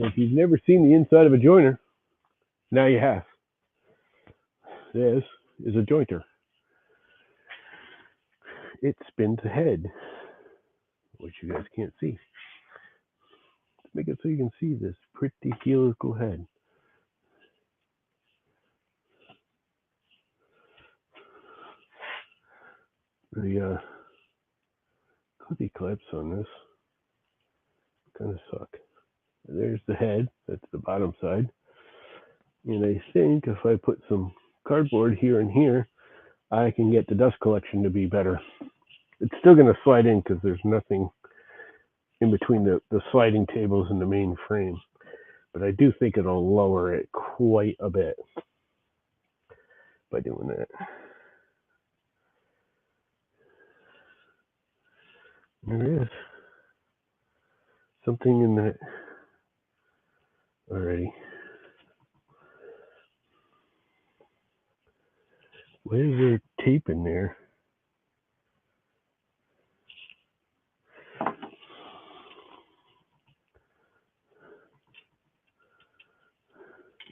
If you've never seen the inside of a joiner, now you have. This is a jointer. It spins ahead, which you guys can't see. Let's make it so you can see this pretty helical head. The clippy clips on this kind of suck. There's the head, that's the bottom side. And I think if I put some cardboard here and here, I can get the dust collection to be better. It's still going to slide in because there's nothing in between the sliding tables and the main frame. But I do think it'll lower it quite a bit by doing that. There is something in that already. Why is there tape in there?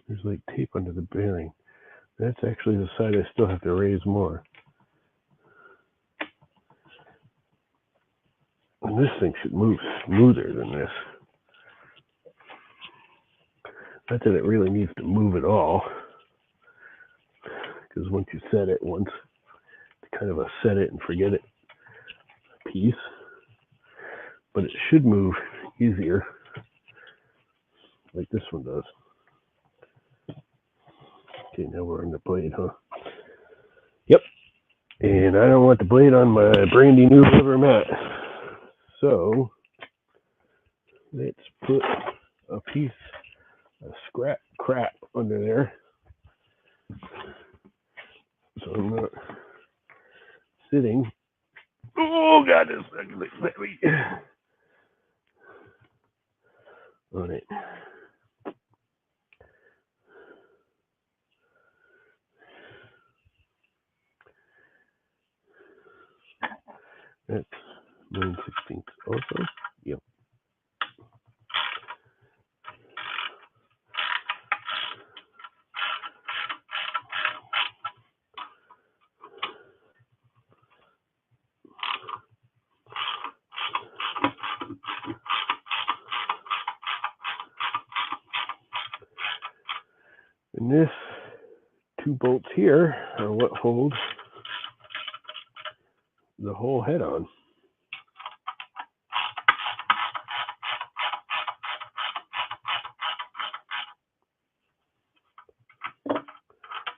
There's like tape under the bearing. That's actually the side I still have to raise more. And this thing should move smoother than this. Not that it really needs to move at all, because once you set it once, it's kind of a set it and forget it piece. But it should move easier, like this one does. Okay, now we're on the blade, huh? Yep. And I don't want the blade on my brandy new rubber mat. So let's put a piece of scrap crap under there. So I'm not sitting. Oh God, this is heavy on it. That's 9/16 also. Yep. And this two bolts here are what hold the whole head on.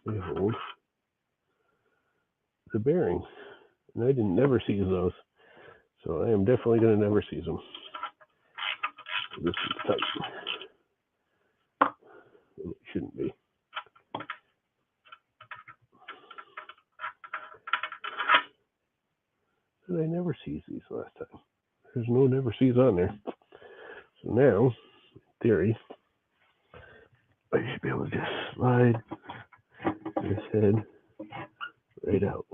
They hold the bearing. And I didn't never seize those. So I am definitely going to never seize them. This is tight. And it shouldn't be. And I never seized these last time. There's no never seize on there. So now, in theory, I should be able to just slide this head right out.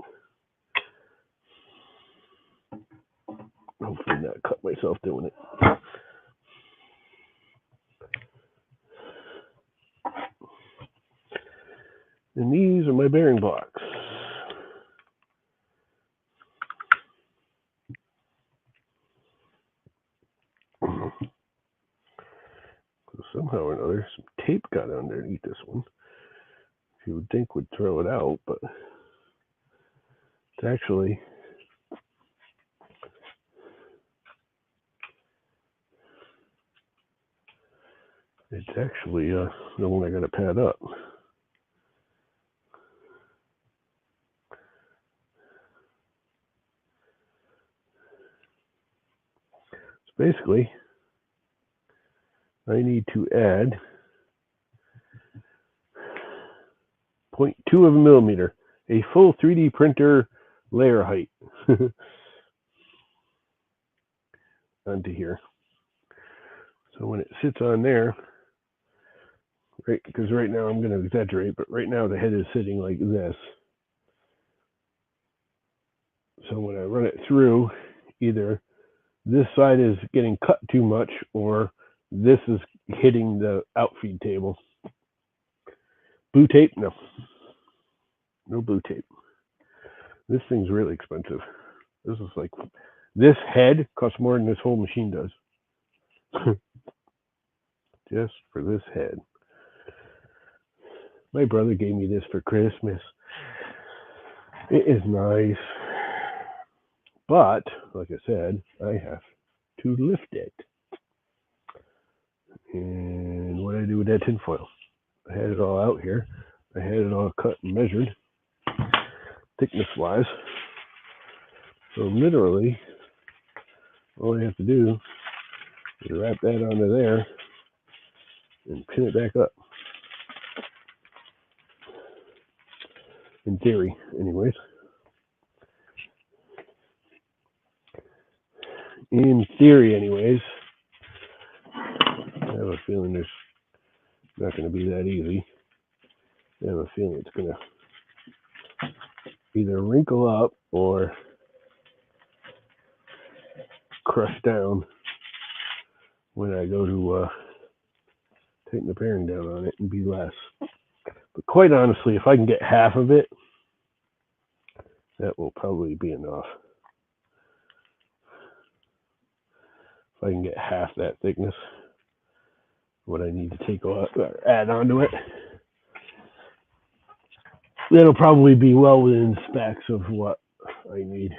Hopefully not cut myself doing it. And these are my bearing blocks. Somehow or another, some tape got underneath this one. You would think would throw it out, but it's actually the one I got to pad up. So basically, I need to add 0.2 of a millimeter, a full 3D printer layer height onto here. So when it sits on there, right, because right now I'm going to exaggerate, but right now the head is sitting like this. So when I run it through, either this side is getting cut too much or this is hitting the outfeed table. Blue tape? No. No blue tape. This thing's really expensive. This is like, this head costs more than this whole machine does. Just for this head. My brother gave me this for Christmas. It is nice. But, like I said, I have to lift it. And what do I do with that tinfoil? I had it all out here. I had it all cut and measured, thickness-wise. So literally, all I have to do is wrap that onto there and pin it back up. In theory, anyways. In theory, anyways. I have a feeling there's not going to be that easy. I have a feeling it's going to either wrinkle up or crush down when I go to tighten the bearing down on it and be less. But quite honestly, if I can get half of it, that will probably be enough. If I can get half that thickness, what I need to take off or add onto it. That'll probably be well within specs of what I need.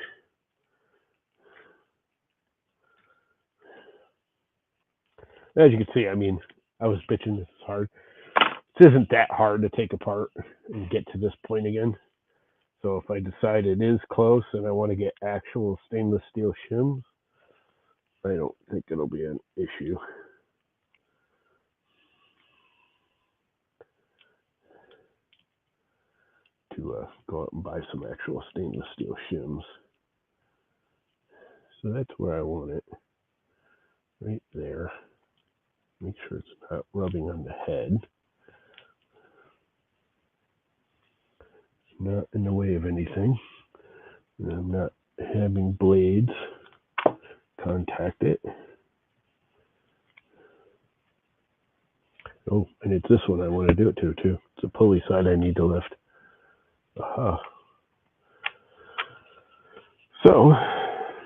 As you can see, I mean, I was bitching this is hard. This isn't that hard to take apart and get to this point again. So if I decide it is close and I want to get actual stainless steel shims, I don't think it'll be an issue. To go out and buy some actual stainless steel shims. So that's where I want it. Right there. Make sure it's not rubbing on the head. Not in the way of anything. And I'm not having blades contact it. Oh, and it's this one I want to do it to too. It's a pulley side I need to lift. Aha. So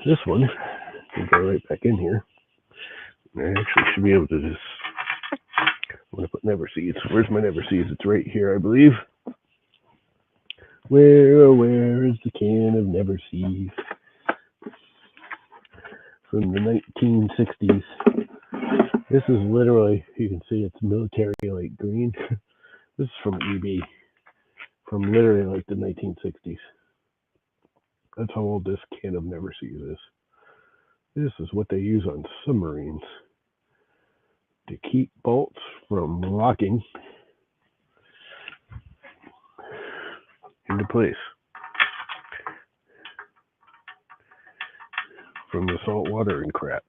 this one can go right back in here. I actually should be able to just. I'm going to put never seeds. Where's my never seeds? It's right here, I believe. Where is the can of never seeds? From the 1960s. This is literally, you can see it's military like green. This is from EB. From literally like the 1960s. That's how old this can of never seeds is. This is what they use on submarines to keep bolts from locking into place from the salt water and crap.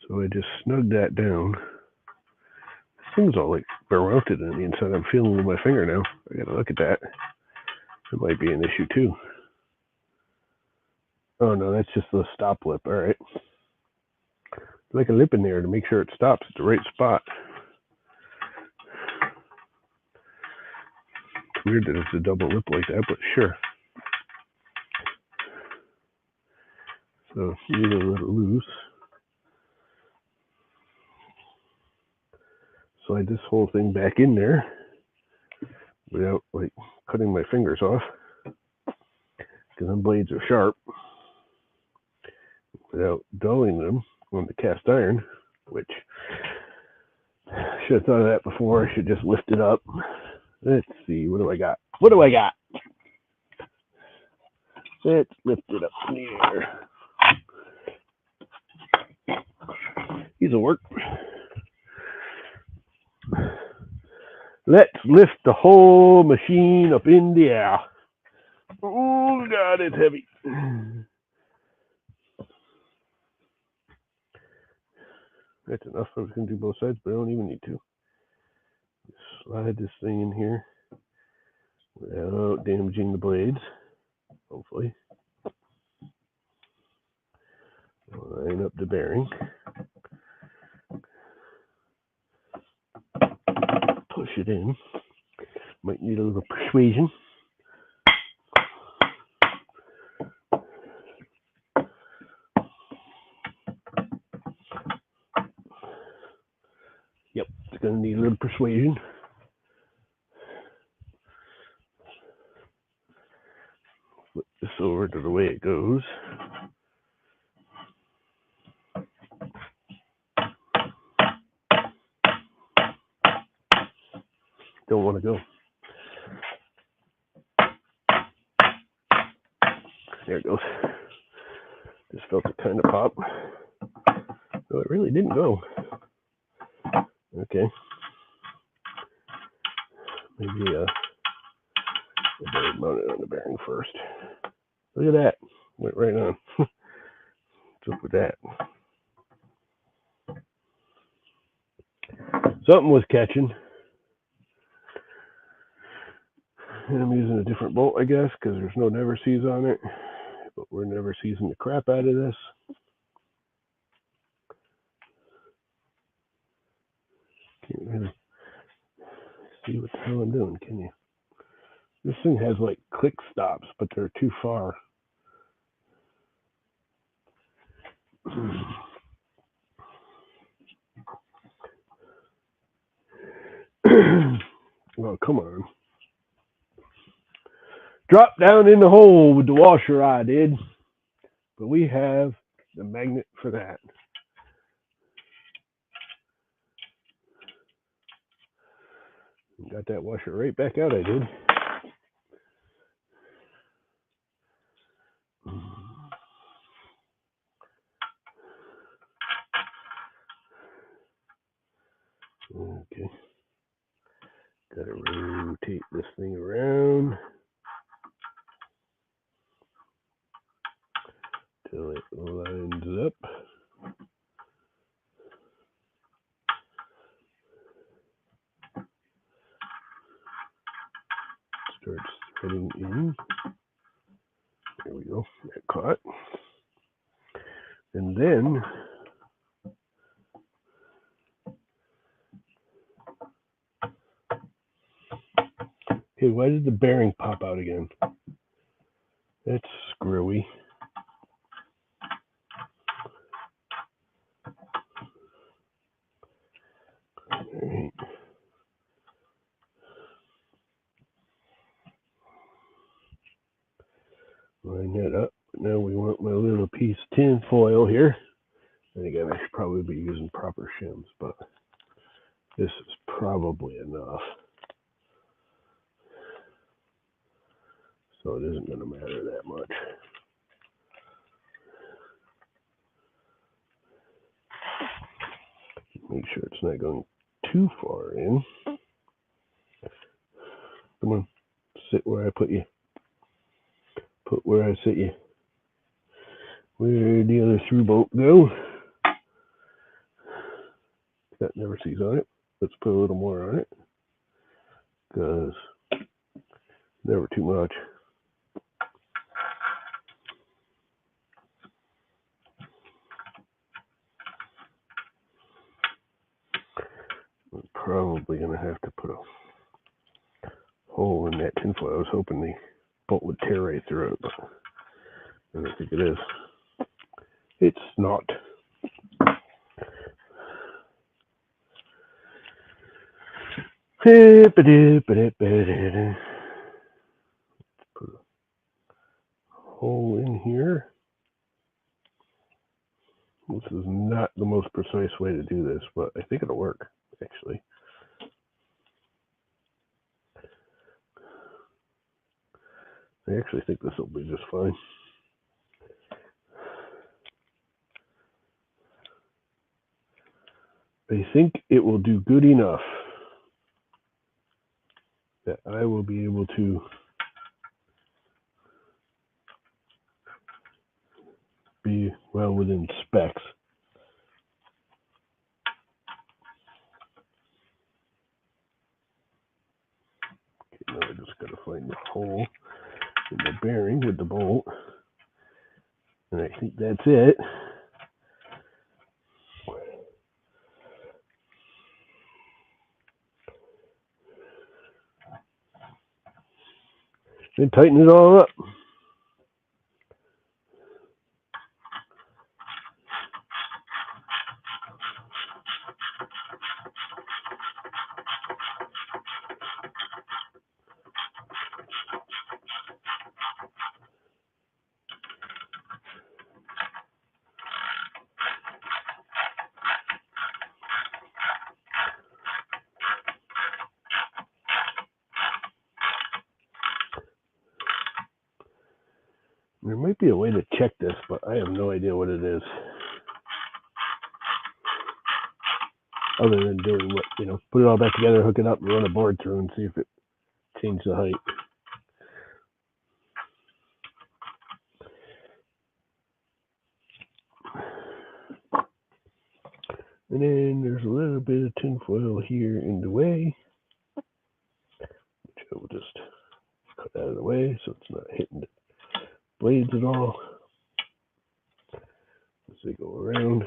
So I just snugged that down. This thing's all like mounted on the inside. I'm feeling with my finger now. I gotta look at that. It might be an issue too. Oh no, that's just the stop lip. All right. Like a lip in there to make sure it stops at the right spot. It's weird that it's a double lip like that, but sure. So need a little loose. Slide this whole thing back in there without like cutting my fingers off, because them blades are sharp, without dulling them on the cast iron, which I should have thought of that before. I should just lift it up. Let's see, what do I got? What do I got? Let's lift it up in the air. These will work. Let's lift the whole machine up in the air. Oh God, it's heavy. That's enough. I was going to do both sides, but I don't even need to. Just slide this thing in here without damaging the blades, hopefully. Line up the bearing. Push it in. Might need a little persuasion. Yep, it's going to need a little persuasion. Flip this over to the way it goes. Don't want to go. There it goes. Just felt it kind of pop. No, it really didn't go. Okay. Maybe I better mount it on the bearing first. Look at that. Went right on. What's up with that? Something was catching. And I'm using a different bolt, I guess, because there's no never sees on it. But we're never seizing the crap out of this. Can't really see what the hell I'm doing, can you? This thing has like click stops, but they're too far. Oh, come on. Drop down in the hole with the washer I did. But we have the magnet for that. Got that washer right back out, I did. Okay. Gotta rotate this thing around till it lines up. Starts threading in. There we go. That caught. And then okay, why did the bearing pop out again? That's screwy. Alright. Line that up. Now we want my little piece of tin foil here. And again, I should probably be using proper shims, but this is probably enough. So it isn't going to matter that much. Make sure it's not going too far in. Come on, sit where I put you. Put where I sit you. Where'd the other through bolt go? That never sees on it. Let's put a little more on it. Because never too much. I'm probably going to have to put a hole in that tinfoil. I was hoping the bolt would tear right through it, but I don't think it is. It's not. Put a hole in here. This is not the most precise way to do this, but I think it'll work, actually. I actually think this will be just fine. I think it will do good enough that I will be able to be well within specs. Okay, now I just got to find the hole in the bearing with the bolt. And I think that's it. And tighten it all up. There might be a way to check this, but I have no idea what it is. Other than doing what, put it all back together, hook it up, and run a board through and see if it changed the height. And then there's a little bit of tinfoil here in the way, which I will just cut out of the way so it's not hitting the blades at all as they go around.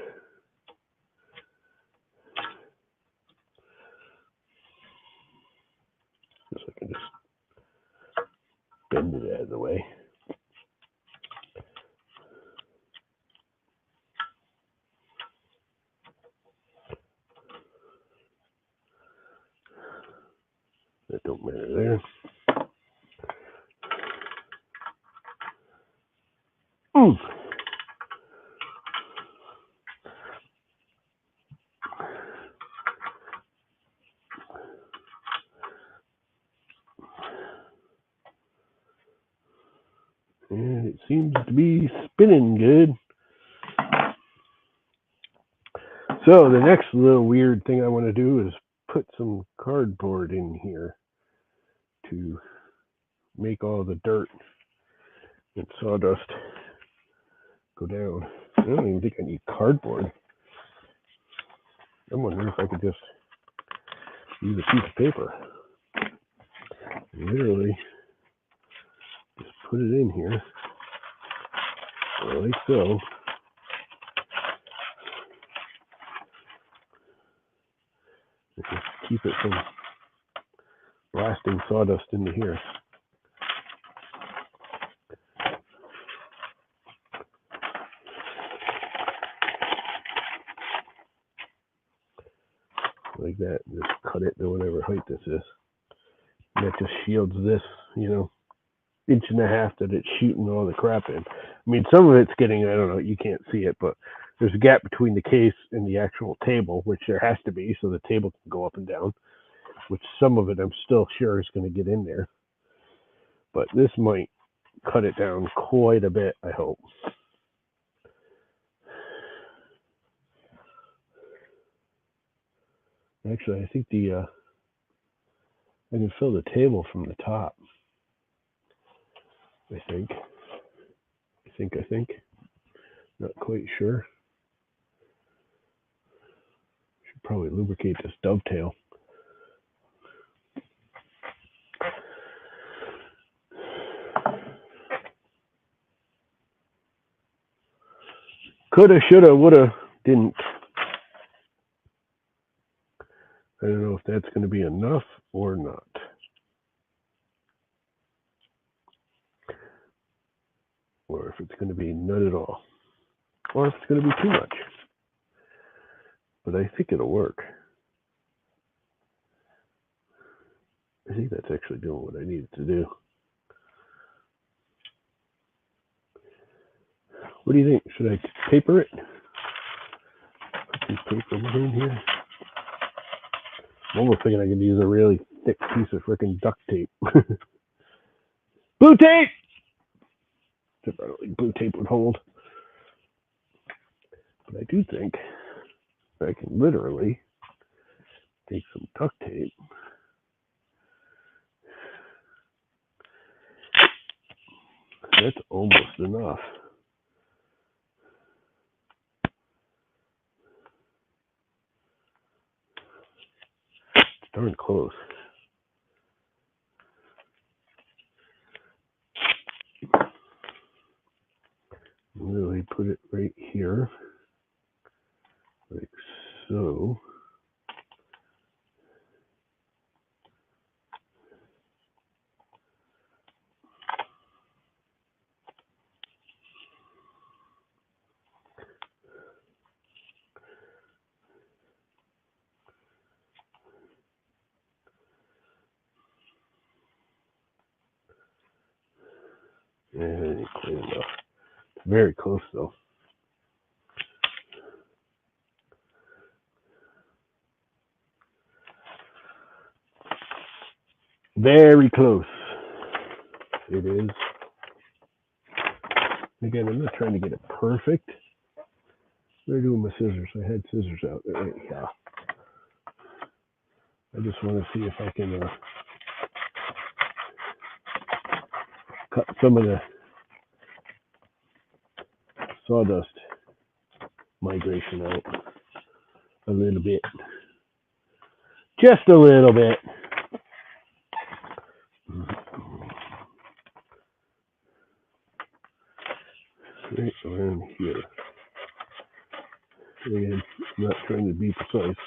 So I can just bend it out of the way. Mm. And it seems to be spinning good. So the next little weird thing I want to do is put some cardboard in here to make all the dirt and sawdust go down. I don't even think I need cardboard. I'm wondering if I could just use a piece of paper. Literally just put it in here like so. Just keep it from blasting sawdust into here. Like that. Just cut it to whatever height this is. And that just shields this, inch and a half that it's shooting all the crap in. I mean, some of it's getting, I don't know, you can't see it, but there's a gap between the case and the actual table, which there has to be, so the table can go up and down, which some of it I'm still sure is going to get in there. But this might cut it down quite a bit, I hope. Actually, I think I can fill the table from the top. I think. Not quite sure. Should probably lubricate this dovetail. Coulda, shoulda, woulda, didn't. I don't know if that's going to be enough or not. Or if it's going to be none at all. Or if it's going to be too much. But I think it'll work. I think that's actually doing what I need it to do. What do you think? Should I paper it? Put some paper behind here. I'm almost thinking I could use a really thick piece of freaking duct tape. Blue tape! Except I don't think blue tape would hold. But I do think I can literally take some duct tape. That's almost enough. It's darn close. Literally put it right here, like so. And quite enough. It's very close though. Very close. It is. Again, I'm not trying to get it perfect. Where are doing my scissors? I had scissors out there. Right here. I just want to see if I can cut some of the sawdust migration out a little bit. Just a little bit. Right around here. And I'm not trying to be precise,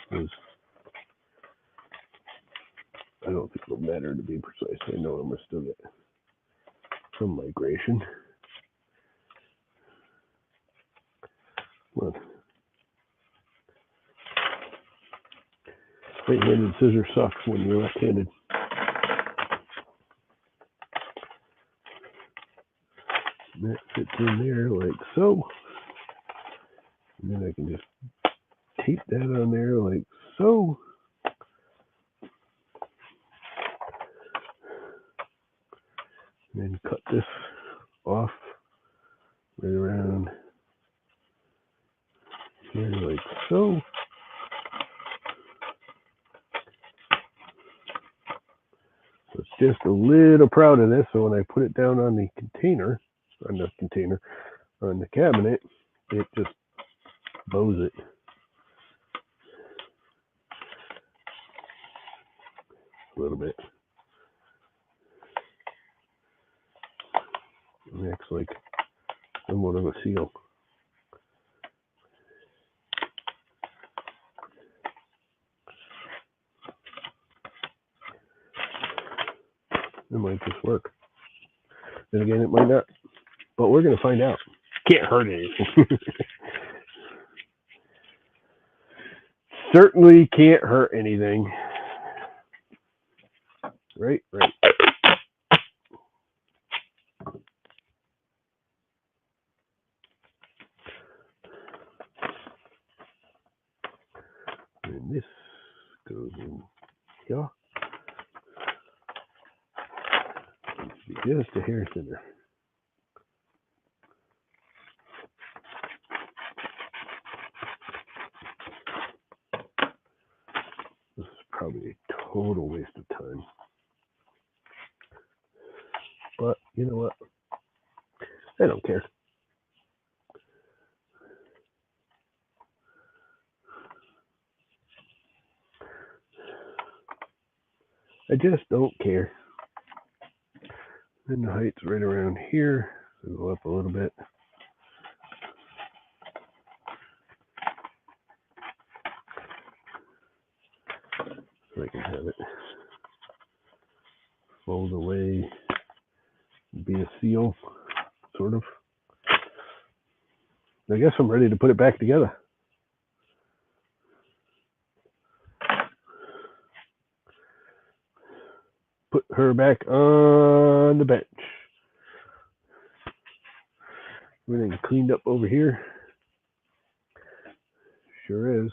because I don't think it'll matter to be precise. I know I'm going to still get some migration. Come on. Right-handed scissors sucks when you're left-handed. And that fits in there like so. And then I can just tape that on there like so. And then cut this off right around here like so. So it's just a little proud of this, so when I put it down on the cabinet, it just bows it. A little bit. It acts like somewhat of a seal. It might just work. Then again, it might not. But we're going to find out. Can't hurt anything. Certainly can't hurt anything. Right. And this goes in here. Just a hair thinner. This is probably a total waste of time. But you know what? I don't care. I just don't care. Then the height's right around here. So go up a little bit. So I can have it fold away, be a seal, sort of. I guess I'm ready to put it back together. Put her back on the bench. Everything cleaned up over here. Sure is.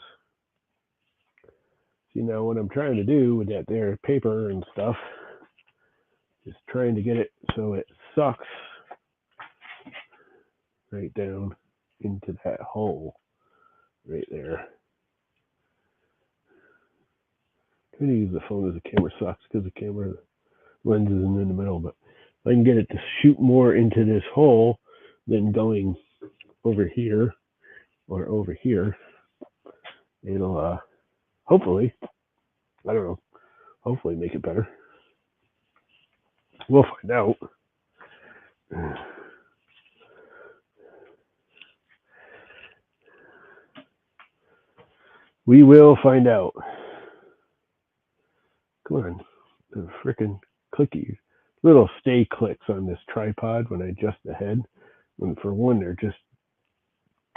See, now what I'm trying to do with that there paper and stuff is trying to get it so it sucks right down into that hole right there. I'm going to use the phone as the camera sucks because the camera lens is in the middle, but if I can get it to shoot more into this hole than going over here or over here, it'll hopefully, I don't know, hopefully make it better. We'll find out. We will find out. Come on, the frickin' clicky little stay clicks on this tripod when I adjust the head. And for one, they're just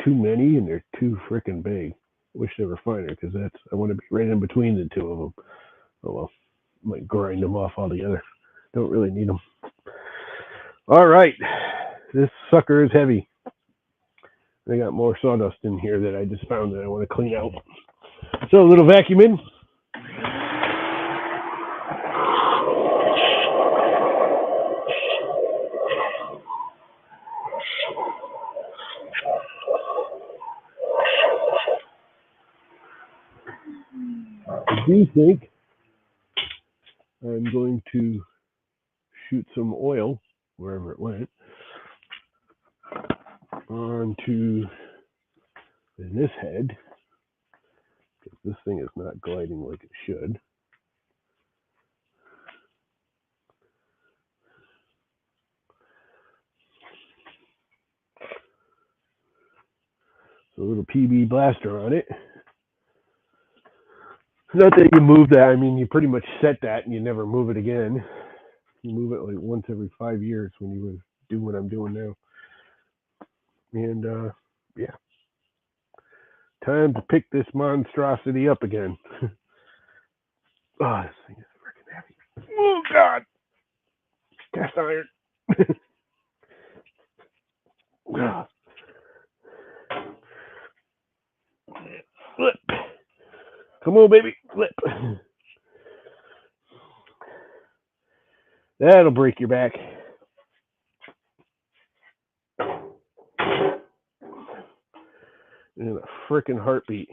too many and they're too frickin' big. Wish they were finer because I want to be right in between the two of them. Oh well, might grind them off altogether. Don't really need them. All right, this sucker is heavy. I got more sawdust in here that I just found that I want to clean out. So a little vacuum in. I do think I'm going to shoot some oil wherever it went onto this head because this thing is not gliding like it should. So a little PB blaster on it. Not that you move that. I mean, you pretty much set that and you never move it again. You move it like once every 5 years when you would do what I'm doing now. And yeah, time to pick this monstrosity up again. Oh, this thing is freaking heavy. Oh God, cast iron. Come on, baby. Flip. That'll break your back. In a frickin' heartbeat.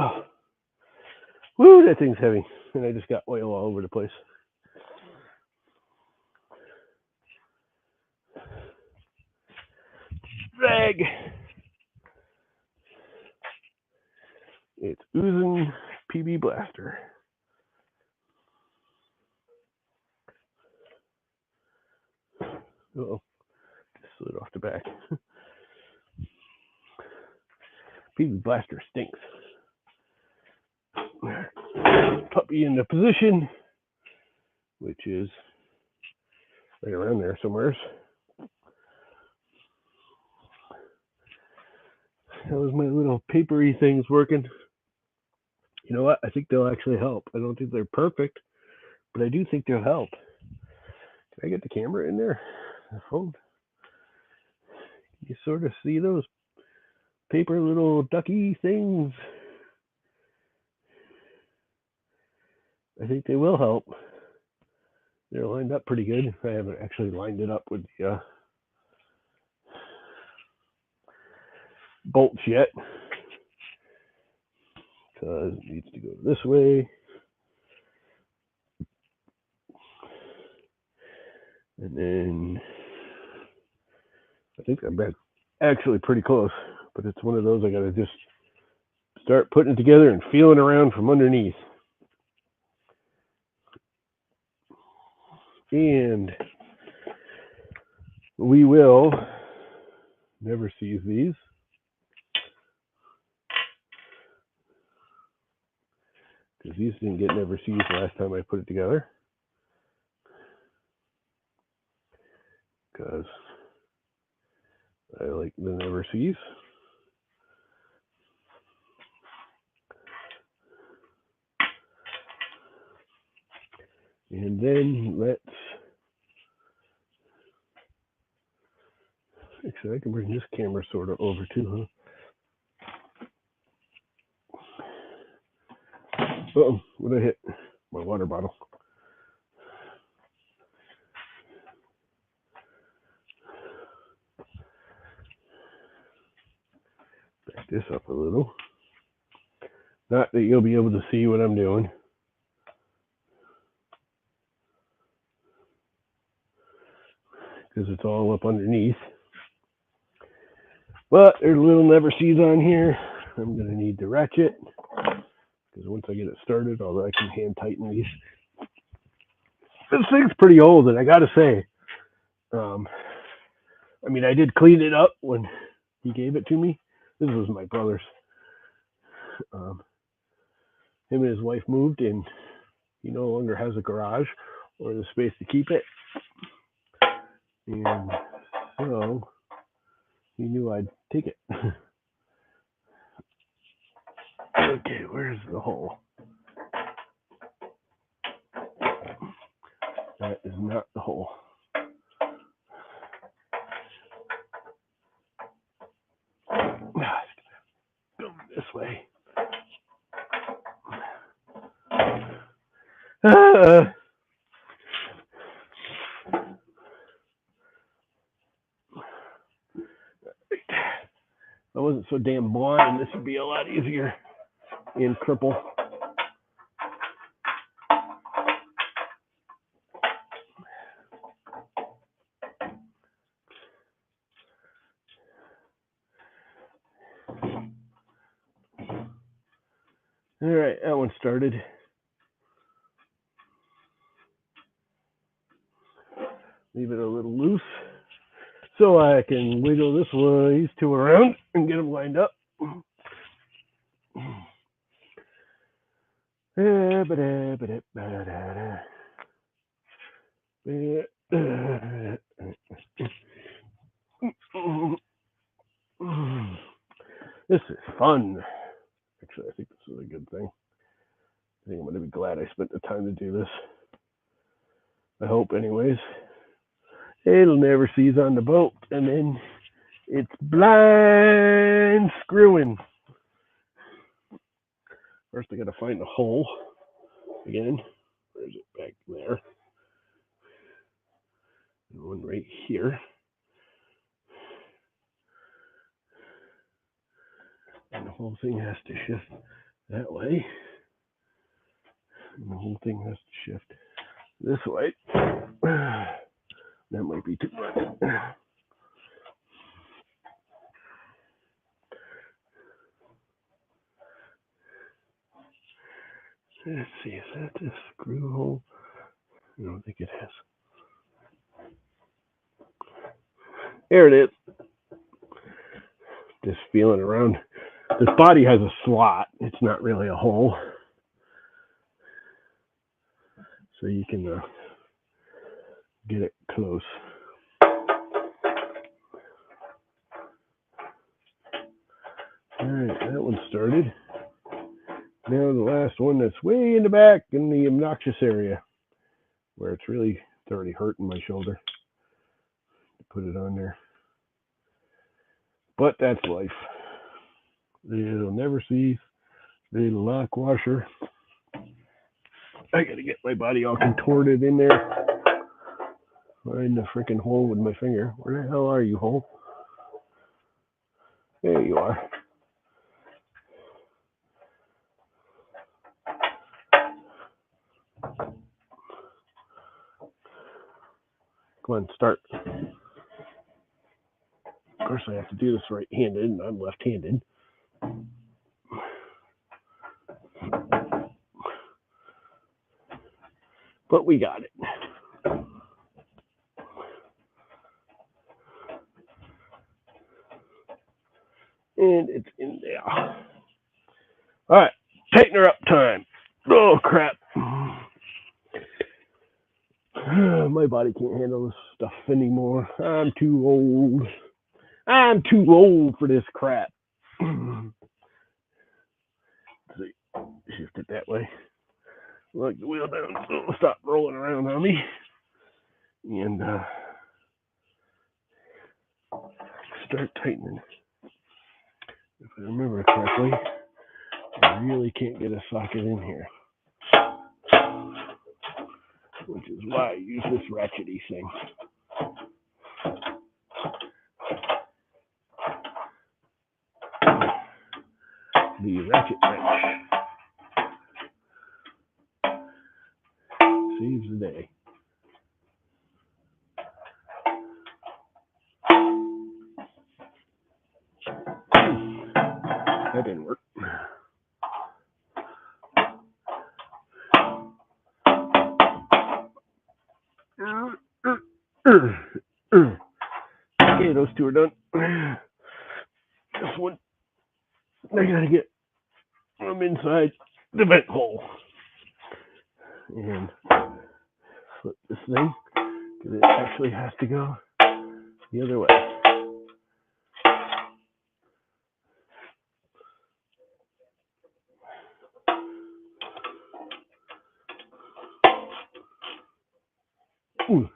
Oh. Woo, that thing's heavy. And I just got oil all over the place. Drag. It's oozing PB Blaster. Uh-oh. Just slid off the back. PB Blaster stinks. Puppy into position, which is right around there somewhere. How's my little papery things working? You know what? I think they'll actually help. I don't think they're perfect, but I do think they'll help. Can I get the camera in there? The phone? You sort of see those paper little ducky things. I think they will help. They're lined up pretty good. I haven't actually lined it up with the bolts yet, because it needs to go this way. And then I think I'm actually pretty close, but it's one of those I got to just start putting it together and feeling around from underneath. And we will never seize these. Because these didn't get never seized last time I put it together. Because I like the never seize. And then let's, actually I can bring this camera sort of over too, huh? Uh-oh, what did I hit? My water bottle. Back this up a little. Not that you'll be able to see what I'm doing. Because it's all up underneath. But there's a little never seize on here. I'm going to need the ratchet. Because once I get it started, I can hand tighten these. This thing's pretty old, and I got to say, I mean, I did clean it up when he gave it to me. This was my brother's. Him and his wife moved, and he no longer has a garage or the space to keep it. And so he knew I'd take it. Okay, where's the hole? That is not the hole. Go this way. If I wasn't so damn blind, this would be a lot easier and cripple. All right, that one started. Leave it a little loose so I can wiggle these two around and get them lined up. This is fun. Actually, I think this is a good thing. I think I'm going to be glad I spent the time to do this. I hope, anyways. It'll never seize on the bolt, and then it's blind screwing. First, I got to find the hole again. Where is it? Back there. One right here. And the whole thing has to shift that way. And the whole thing has to shift this way. That might be too much. Let's see, is that the screw hole? I don't think it is. There it is. Just feeling around. This body has a slot. It's not really a hole. So you can get it close. All right, that one started. Now the last one that's way in the back in the obnoxious area where it's already hurting my shoulder to put it on there. But that's life. It'll never cease. Little lock washer. I gotta get my body all contorted in there. Find the freaking hole with my finger. Where the hell are you, hole? There you are. Come on, start. Of course, I have to do this right-handed, and I'm left-handed. But we got it. And it's in there. All right, tighten her up time. Oh, crap. My body can't handle this stuff anymore. I'm too old. I'm too old for this crap. See, shift it that way. Look the wheel down so it'll stop rolling around on me. And start tightening. If I remember correctly, I really can't get a socket in here. Which is why I use this ratchety thing. The ratchet wrench saves the day. That didn't work. Okay, those two are done. This one, I gotta get them inside the vent hole. And flip this thing, because it actually has to go the other way. Ooh.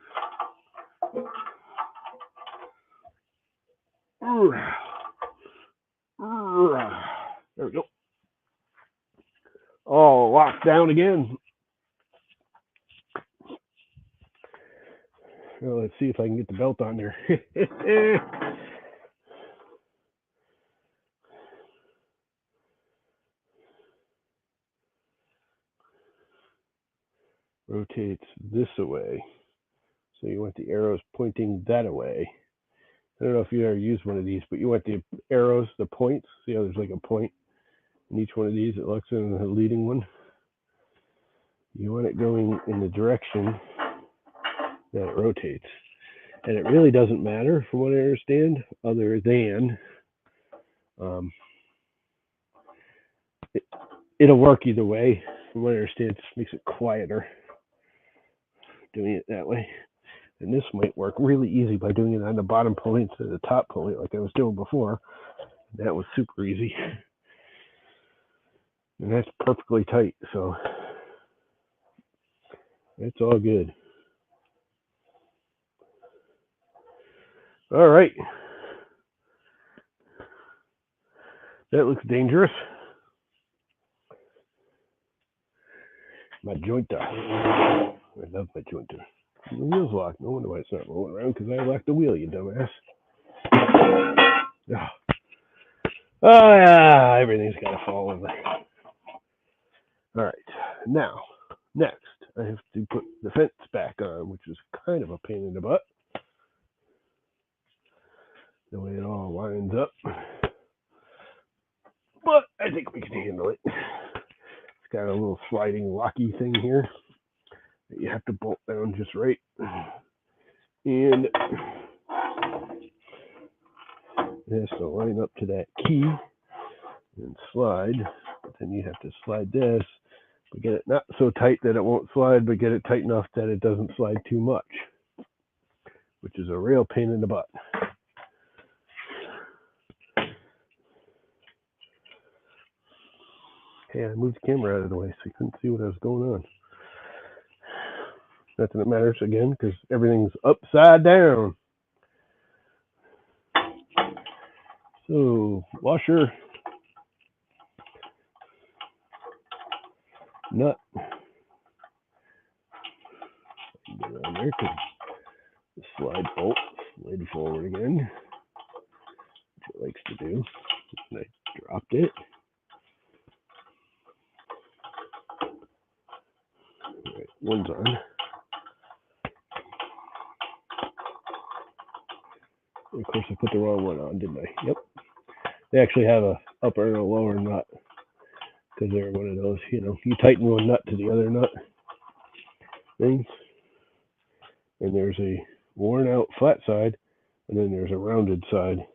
There we go. Oh, locked down again. Well, let's see if I can get the belt on there. Rotates this away. So you want the arrows pointing that away. I don't know if you ever used one of these, but you want the arrows, the points. See how there's like a point in each one of these? It looks in the leading one. You want it going in the direction that it rotates. And it really doesn't matter, from what I understand, other than it'll work either way. From what I understand, it just makes it quieter doing it that way. And this might work really easy by doing it on the bottom pulley instead of the top pulley like I was doing before. That was super easy. And that's perfectly tight, so it's all good. All right. That looks dangerous. My jointer. I love my jointer. The wheel's locked. No wonder why it's not rolling around, because I locked the wheel, you dumbass. Oh, yeah, everything's got to fall over. All right. Now, next, I have to put the fence back on, which is kind of a pain in the butt. The way it all lines up. But I think we can handle it. It's got a little sliding locky thing here that you have to bolt down just right. And it has to line up to that key and slide. But then you have to slide this, but get it not so tight that it won't slide, but get it tight enough that it doesn't slide too much, which is a real pain in the butt. Hey, I moved the camera out of the way so you couldn't see what was going on. Nothing that matters again, because everything's upside down. So, washer, nut. Get around there because the slide bolt slid forward again, which it likes to do. And I dropped it. All right, one's on. Of course, I put the wrong one on, didn't I? Yep. They actually have a upper and a lower nut because they're one of those, you tighten one nut to the other nut things. And there's a worn out flat side, and then there's a rounded side.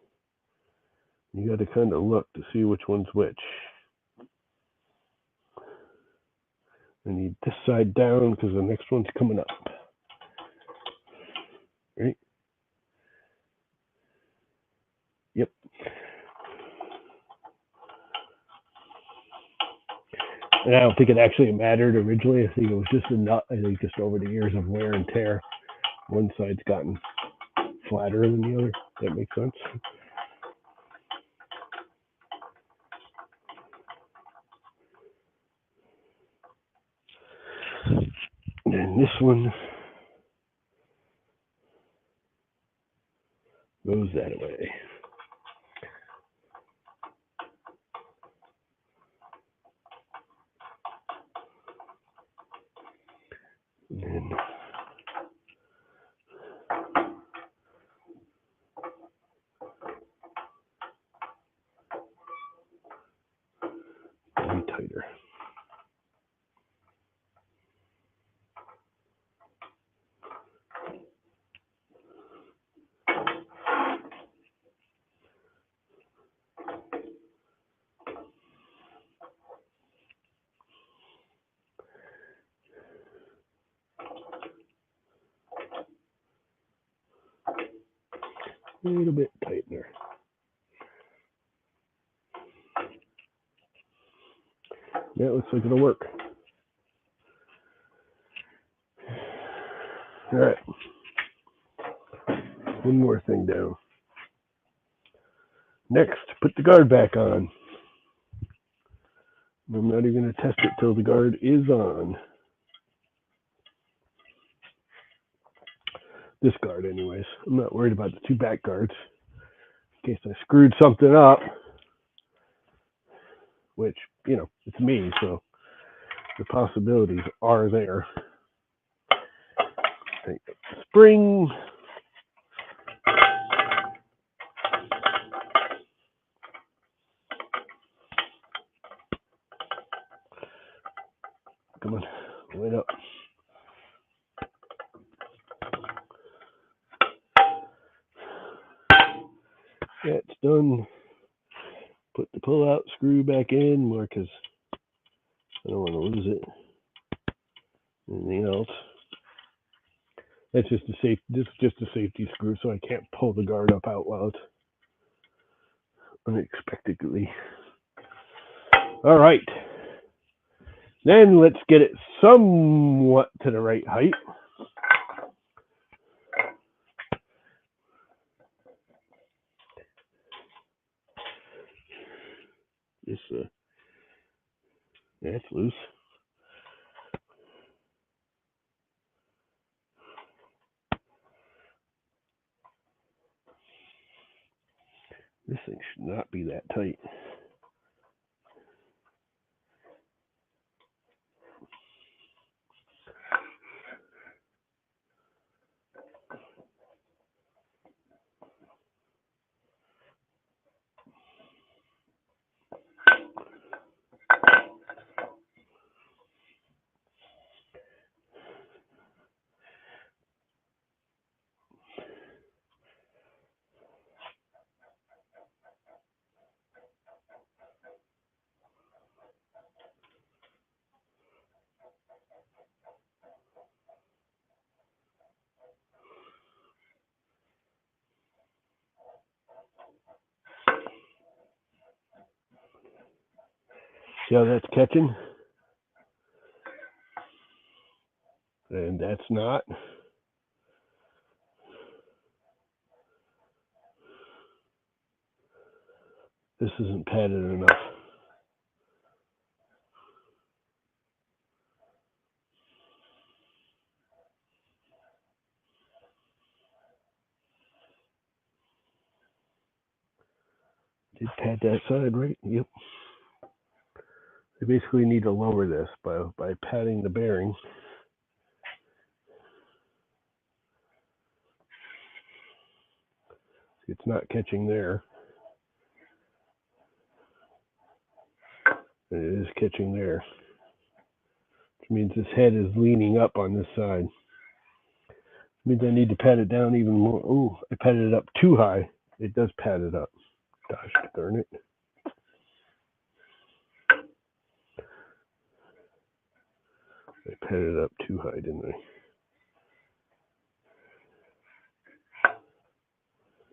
You got to kind of look to see which one's which. I need this side down because the next one's coming up. Right? Yep. And I don't think it actually mattered originally. I think it was just a nut. I think just over the years of wear and tear, one side's gotten flatter than the other. That makes sense. And this one goes that way. And be tighter. A little bit tighter. That looks like it'll work. All right. One more thing down. Next, put the guard back on. I'm not even going to test it till the guard is on. This guard, anyways. I'm not worried about the two back guards in case I screwed something up, which, it's me, so the possibilities are there. Spring. Come on, wait up. That's done. Put the pull-out screw back in more because I don't want to lose it. Anything else? That's just a safe. This is just a safety screw, so I can't pull the guard up out while it's unexpectedly. All right. Then let's get it somewhat to the right height. This that's loose. This thing should not be that tight. See how that's catching? And that's not. This isn't padded enough. Did pad that side, right? Yep. I basically need to lower this by padding the bearing. It's not catching there. And it is catching there. Which means this head is leaning up on this side. Which means I need to pad it down even more. Oh, I padded it up too high. It does pad it up. Gosh darn it. I padded it up too high, didn't I?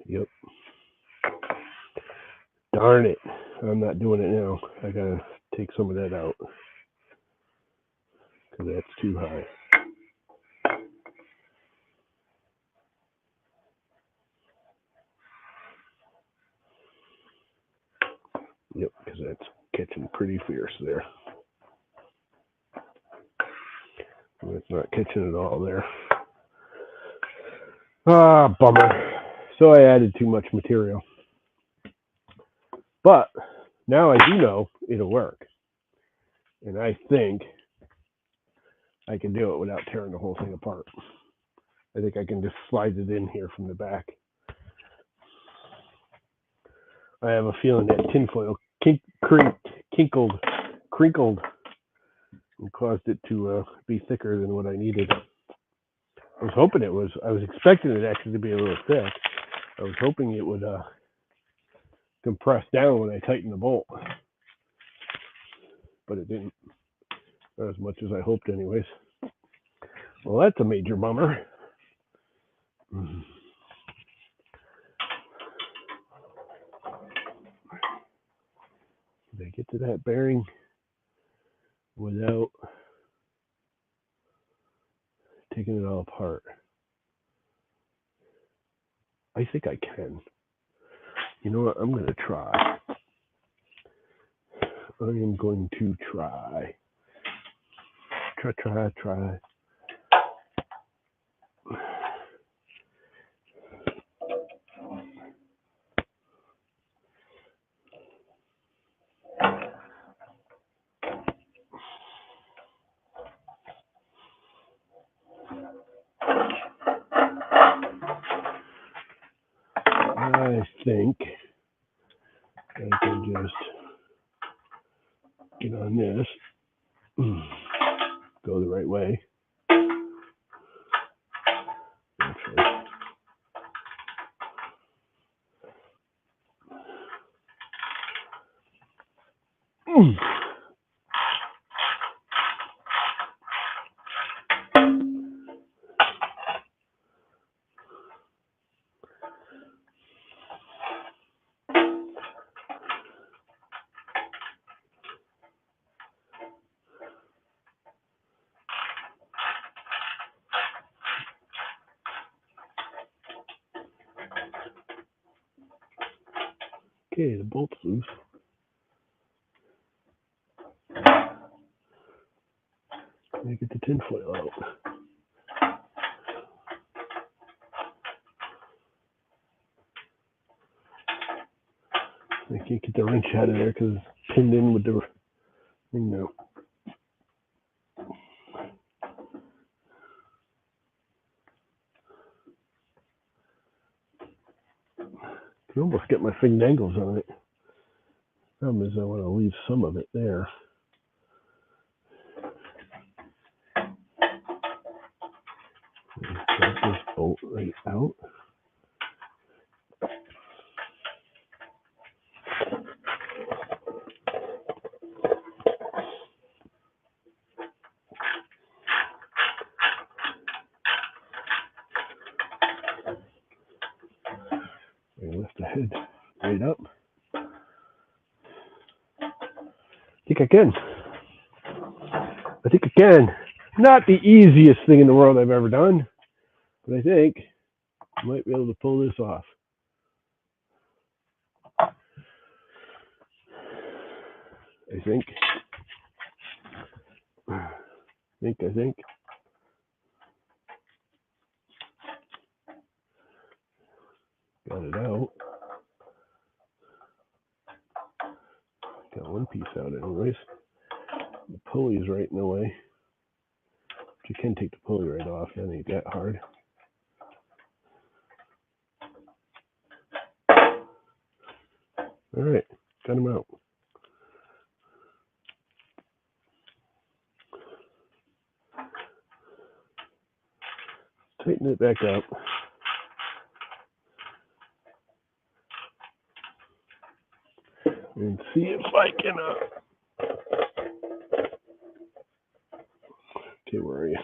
Yep. Darn it. I'm not doing it now. I gotta take some of that out. Because that's too high. Yep, because that's catching pretty fierce there. And it's not catching at all there. Ah, bummer. So I added too much material. But now I do know it'll work. And I think I can do it without tearing the whole thing apart. I think I can just slide it in here from the back. I have a feeling that tinfoil crinkled, and caused it to be thicker than what I needed. I was hoping it was. I was expecting it actually to be a little thick. I was hoping it would compress down when I tightened the bolt, but it didn't. Not as much as I hoped, anyways. Well, that's a major bummer. Did I get to that bearing without taking it all apart? I think I can. You know what? I'm going to try. I am going to try. Try. I think I can just get on this, go the right way. Actually. Okay, the bolt's loose. me get the tinfoil out. I can't get the wrench out of there because it's pinned in with the thing now. I can almost get my fingernails on it. Problem is I want to leave some of it there. Drop this bolt right out. And lift the head right up. I think I can. Not the easiest thing in the world I've ever done, but I think I might be able to pull this off. I think. Got it out. Got one piece out anyways. The pulley's right in the way. But you can take the pulley right off, that ain't that hard. Alright, got him out. Tighten it back up. And see if I can, okay, where are you?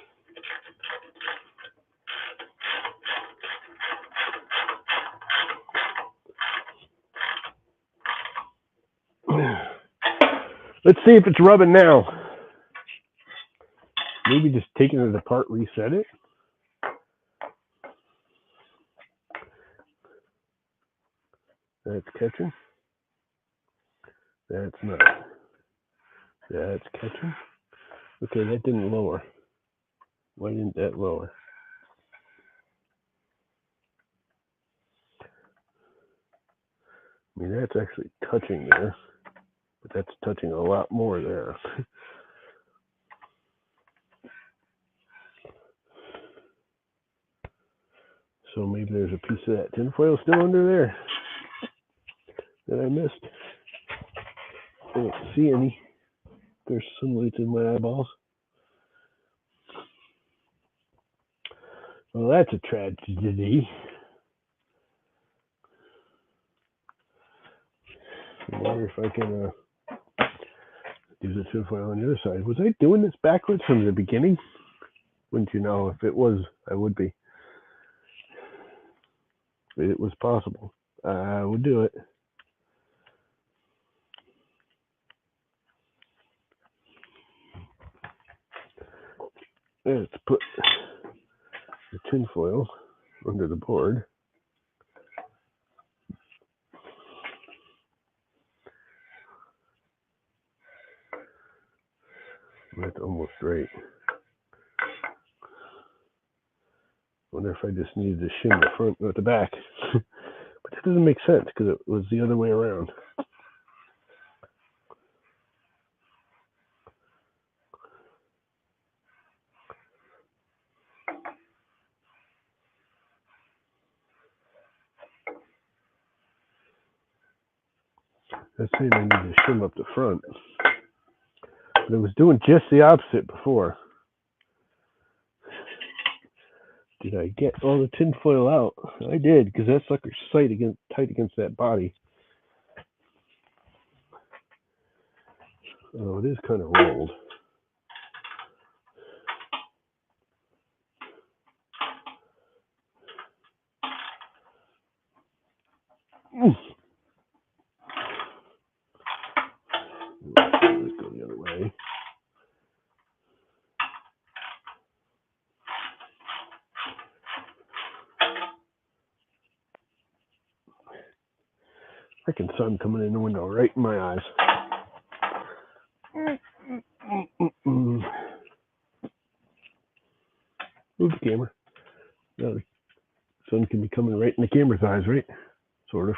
Let's see if it's rubbing now. Maybe just taking it apart, reset it. That's catching. That's not. That's catching. Okay, that didn't lower. Why didn't that lower? I mean, that's actually touching there, but that's touching a lot more there. So maybe there's a piece of that tinfoil still under there that I missed. I don't see any. There's sunlight in my eyeballs. Well, that's a tragedy. I wonder if I can use the tinfoil on the other side. Was I doing this backwards from the beginning? Wouldn't you know? If it was, I would be. If it was possible, I would do it. Let's put the tinfoil under the board. That's almost right. Wonder if I just needed to shim the front or the back. But that doesn't make sense because it was the other way around. That's saying I need to shim up the front. But I was doing just the opposite before. Did I get all the tinfoil out? I did, because that sucker's tight against that body. Oh, it is kind of rolled. Let's go the other way. Freaking sun coming in the window right in my eyes. Move the camera. Now the sun can be coming right in the camera's eyes, right? Sort of.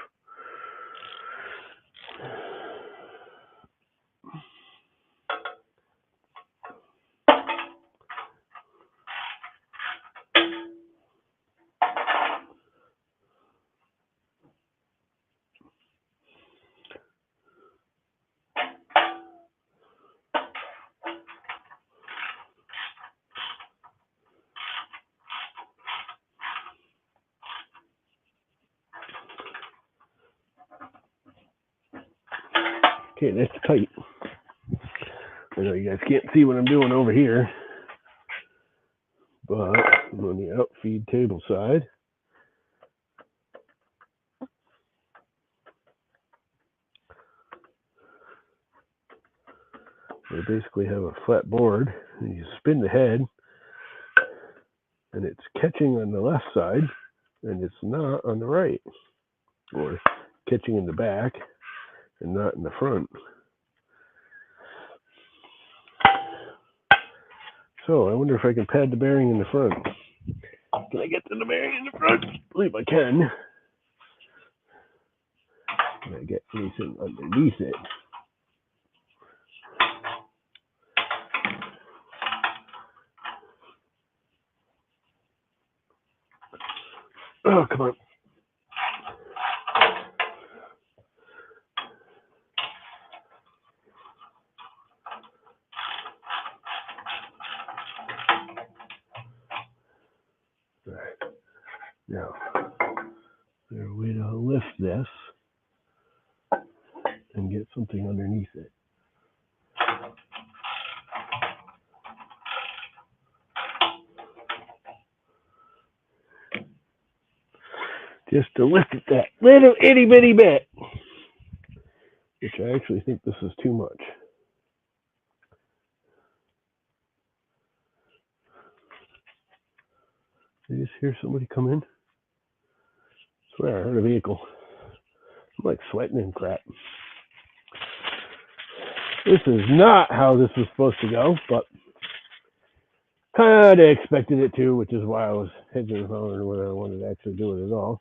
Okay, that's tight. I know you guys can't see what I'm doing over here, but I'm on the outfeed table side. I basically have a flat board, and you spin the head, and it's catching on the left side, and it's not on the right, or catching in the back and not in the front. So I wonder if I can pad the bearing in the front. Can I get to the bearing in the front? I believe I can. Can I get anything underneath it? Oh, come on. All right. Now, there's a way to lift this and get something underneath it. Just to lift it that little itty bitty bit, which I actually think this is too much. Did you just hear somebody come in? I swear I heard a vehicle. I'm like sweating and crap. This is not how this was supposed to go, but kind of expected it to, which is why I was hedging and hollering whether I wanted to actually do it at all.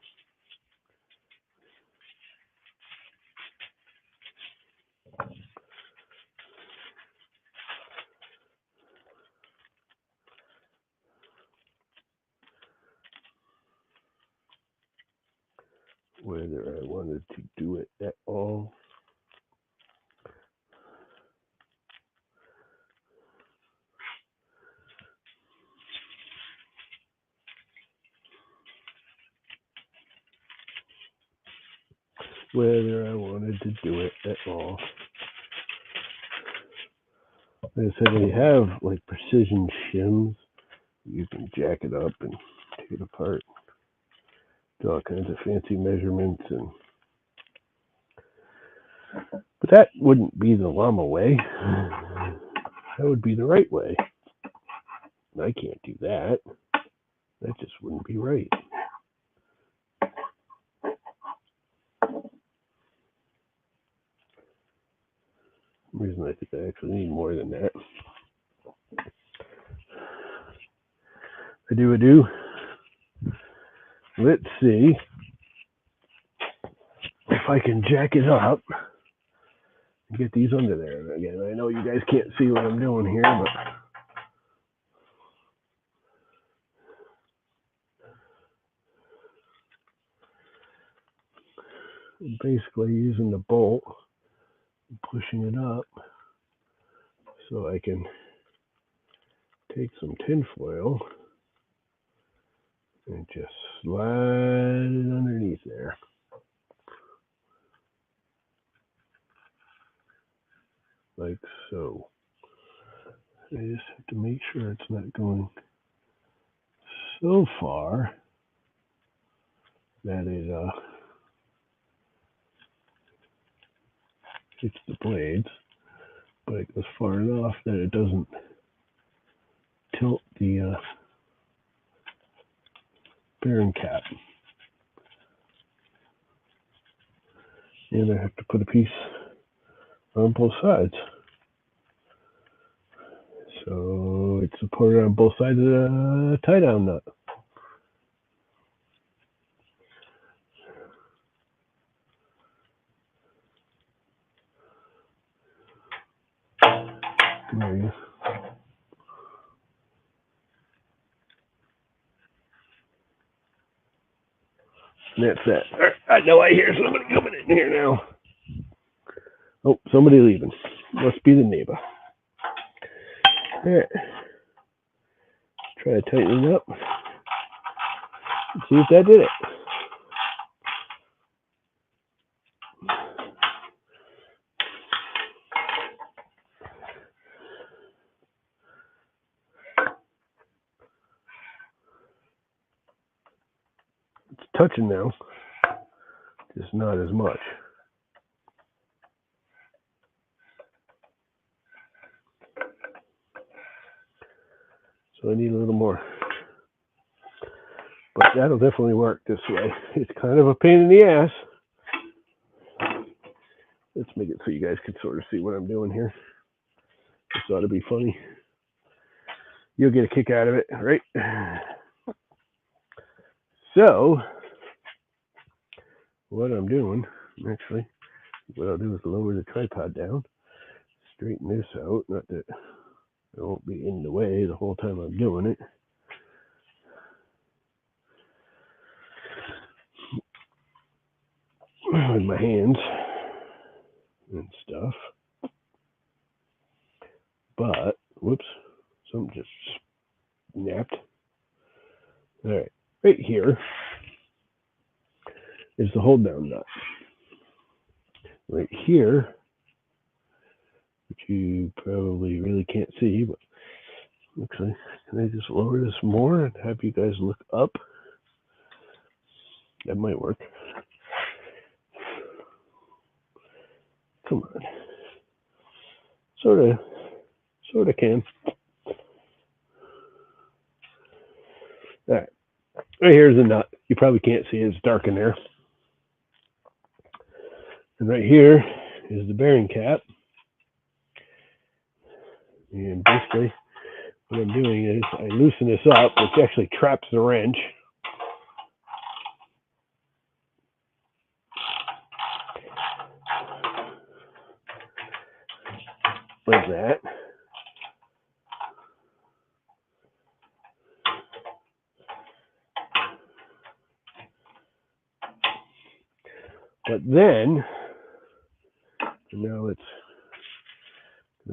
Whether I wanted to do it at all. Whether I wanted to do it at all. Like I said, they have like precision shims. You can jack it up and take it apart. Do all kinds of fancy measurements, but that wouldn't be the llama way. That would be the right way. I can't do that. That just wouldn't be right. The reason I think I actually need more than that. I do. Let's see if I can jack it up and get these under there. And again, I know you guys can't see what I'm doing here, but I'm basically using the bolt and pushing it up so I can take some tin foil and just slide it underneath there. Like so. I just have to make sure it's not going so far that it hits the blades, but it goes far enough that it doesn't tilt the bearing cap. And I have to put a piece on both sides. So it's supported on both sides of the tie-down nut. There you go. And that's that. I know I hear somebody coming in here now. Oh, somebody leaving. Must be the neighbor. All right. Try to tighten it up. See if that did it. It's touching now, just not as much. So I need a little more. But that'll definitely work this way. It's kind of a pain in the ass. Let's make it so you guys can sort of see what I'm doing here. This ought to be funny. You'll get a kick out of it, right? So, what I'm doing, actually, what I'll do is lower the tripod down, straighten this out, not that it won't be in the way the whole time I'm doing it. With my hands and stuff. But, whoops, something just snapped. All right, right here is the hold down nut. Right here, which you probably really can't see, but actually, can I just lower this more and have you guys look up? That might work. Come on. Sort of can. All right. Right here's the nut. You probably can't see it. It's dark in there. And right here is the bearing cap. And basically, what I'm doing is I loosen this up, which actually traps the wrench. Like that. But then, now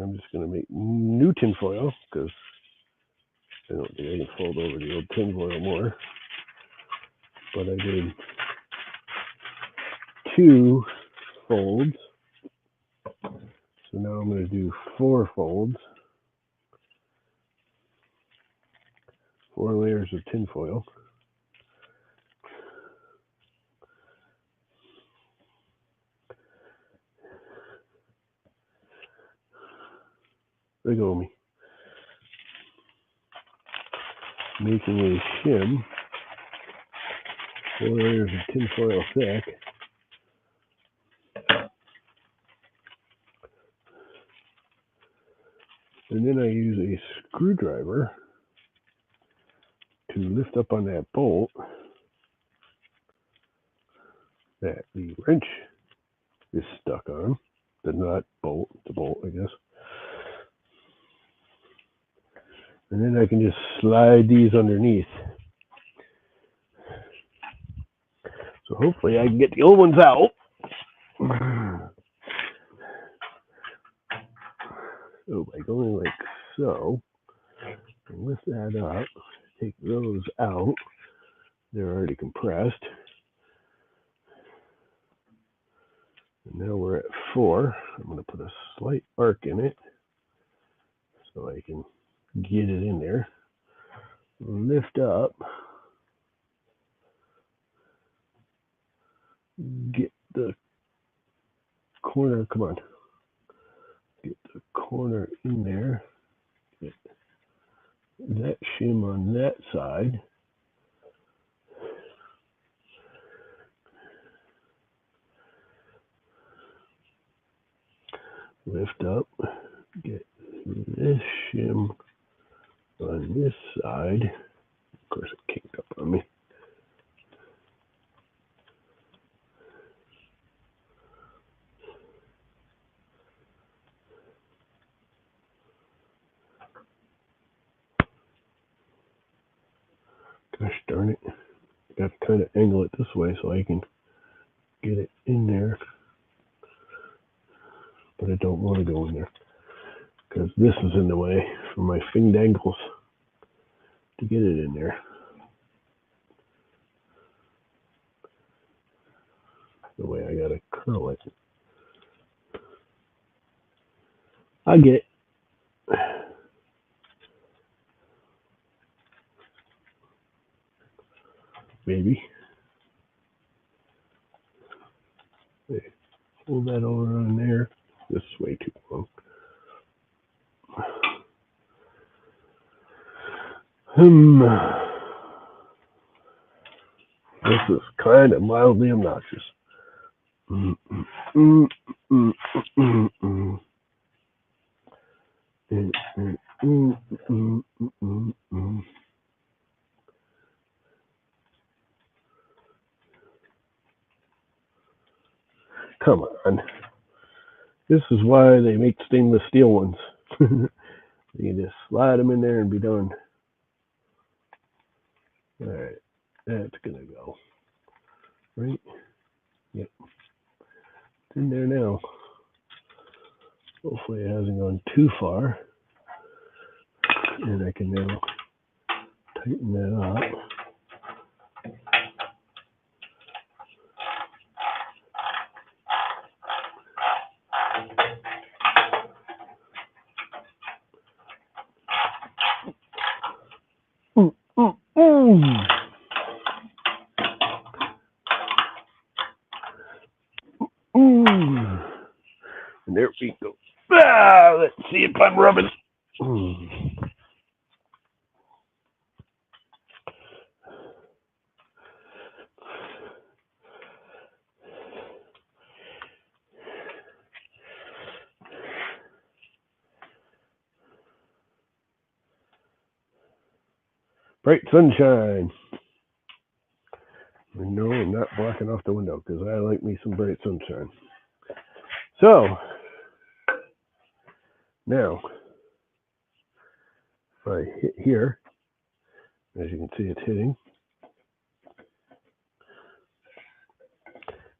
I'm just going to make new tin foil because I don't think I can fold over the old tin foil more. But I did 2 folds. So now I'm going to do 4 folds. 4 layers of tin foil. Let go of me. Making a shim. 4 layers of tin foil thick. And then I use a screwdriver to lift up on that bolt that the wrench is stuck on. The nut bolt, the bolt, I guess. And then I can just slide these underneath. So hopefully I can get the old ones out. So by going like so, and lift that up, take those out. They're already compressed. And now we're at 4. I'm going to put a slight arc in it so I can get it in there. Lift up. Get the corner, come on. Get the corner in there. Get that shim on that side. Lift up. Get this shim on this side. Of course, it kicked up on me. Gosh darn it. I got to kind of angle it this way so I can get it in there. But I don't want to go in there because this is in the way for my fin dangles to get it in there. The way I got to curl it. I get it. Maybe. Pull that over on there. This is way too long. This is kind of mildly obnoxious. Come on. This is why they make stainless steel ones. You can just slide them in there and be done. Alright, that's gonna go. Right? Yep. It's in there now. Hopefully it hasn't gone too far. And I can now tighten that up. And there we go. Let's see if I'm rubbing. Bright sunshine. No, I'm not blocking off the window because I like me some bright sunshine. So, now, if I hit here, as you can see it's hitting.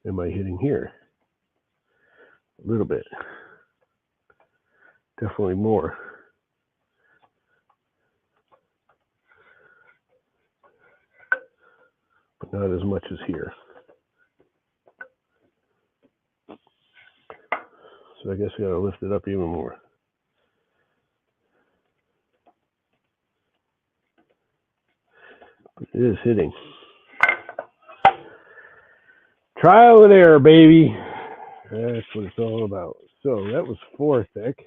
Am I hitting here? A little bit. Definitely more. But not as much as here. So I guess I gotta lift it up even more. But it is hitting. Trial and error, baby. That's what it's all about. So that was 4 thick.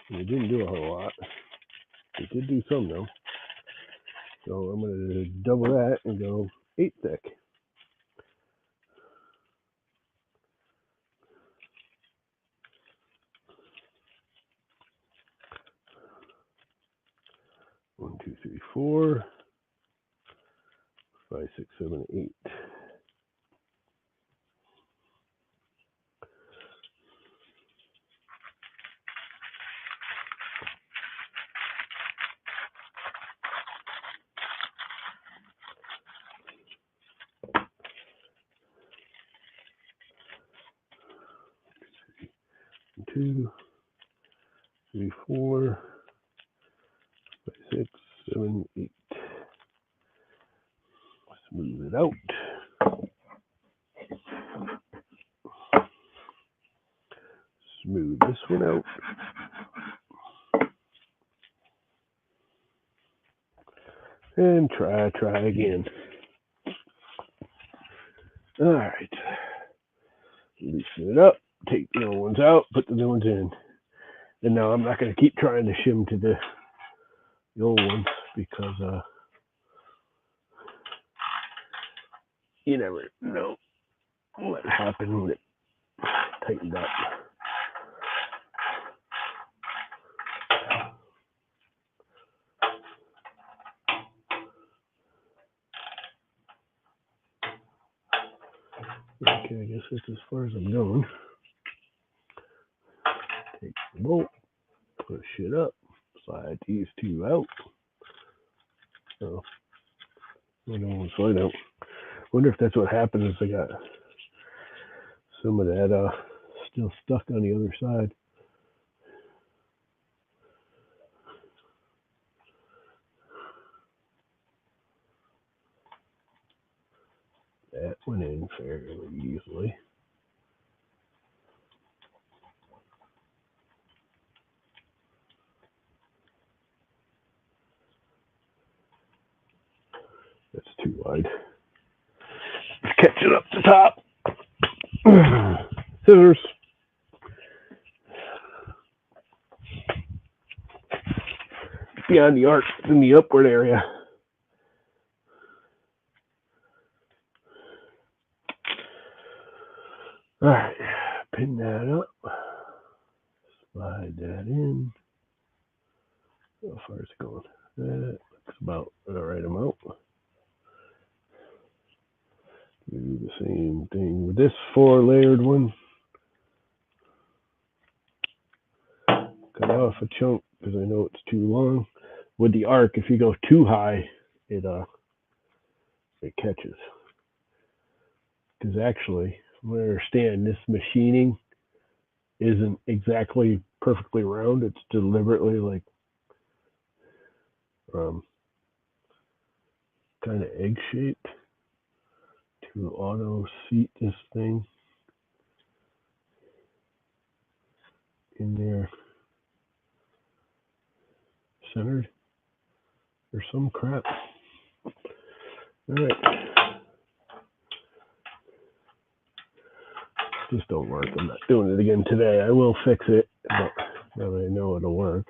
And it didn't do a whole lot. It did do some though. So I'm going to double that and go 8 thick. One, two, three, 4, 5, 6, 7, 8. Two, 3, 4, 5, 6, 7, 8. Smooth it out. Smooth this one out. And try again. All right. Loosen it up. Take the old ones out. Put the new ones in. And now I'm not going to keep trying to shim to the old ones because you never know what happened when it tightened up. Okay, I guess that's as far as I'm going. Take the bolt, push it up, slide these two out. So, I don't slide out. Wonder if that's what happens. I got some of that still stuck on the other side. That went in fairly easily. That's too wide. Let's catch it up the top. Scissors. Beyond the arc in the upward area. All right, pin that up. Slide that in. How far is it going? That looks about the right amount. Do the same thing with this 4-layered one. Cut off a chunk because I know it's too long. With the arc, if you go too high, it catches. Because actually, from what I understand, this machining isn't exactly perfectly round. It's deliberately like kind of egg shaped to auto seat this thing in there centered or some crap. All right. Just don't work. I'm not doing it again today. I will fix it, but now that I know it'll work.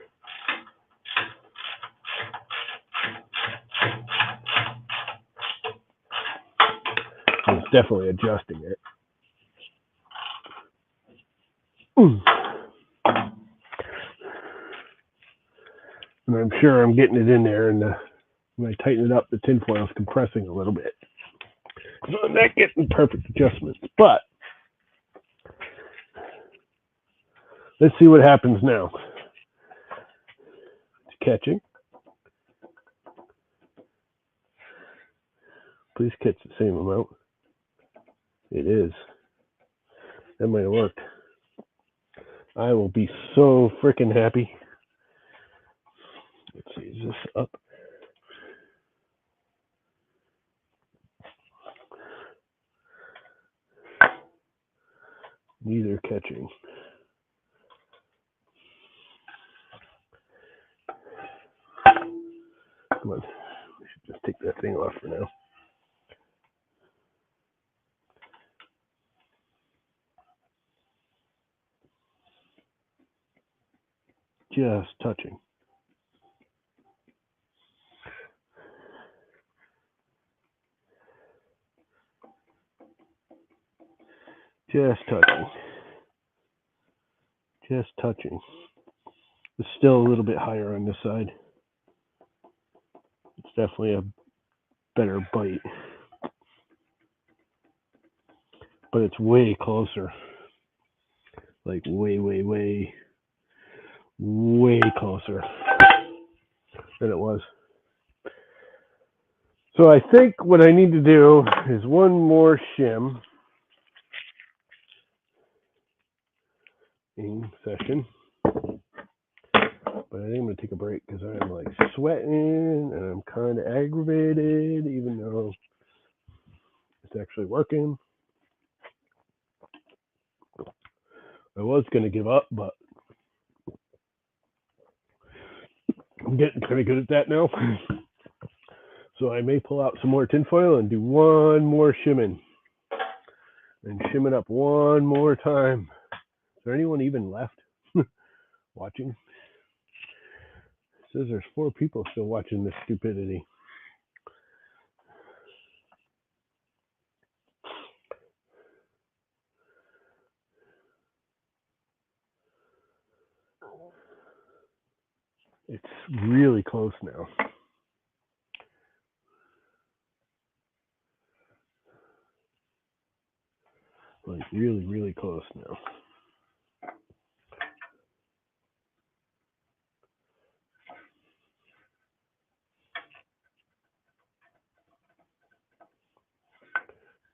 It's definitely adjusting it. And I'm sure I'm getting it in there, and when I tighten it up, the tinfoil is compressing a little bit. So I'm not getting perfect adjustments, but let's see what happens now. It's catching. Please catch the same amount. It is. That might have worked. I will be so freaking happy. Let's see, is this up? Neither catching. Come on. We should just take that thing off for now. Just touching. Just touching. Just touching. It's still a little bit higher on this side. It's definitely a better bite. But it's way closer. Like way, way, way, way closer than it was. So I think what I need to do is one more shim in session. But I think I'm going to take a break because I'm like sweating and I'm kind of aggravated, even though it's actually working. I was going to give up, but I'm getting kind of good at that now. So I may pull out some more tinfoil and do one more shimming. And shim it up one more time. Is there anyone even left watching? It says there's 4 people still watching this stupidity. It's really close now. Really, really close now.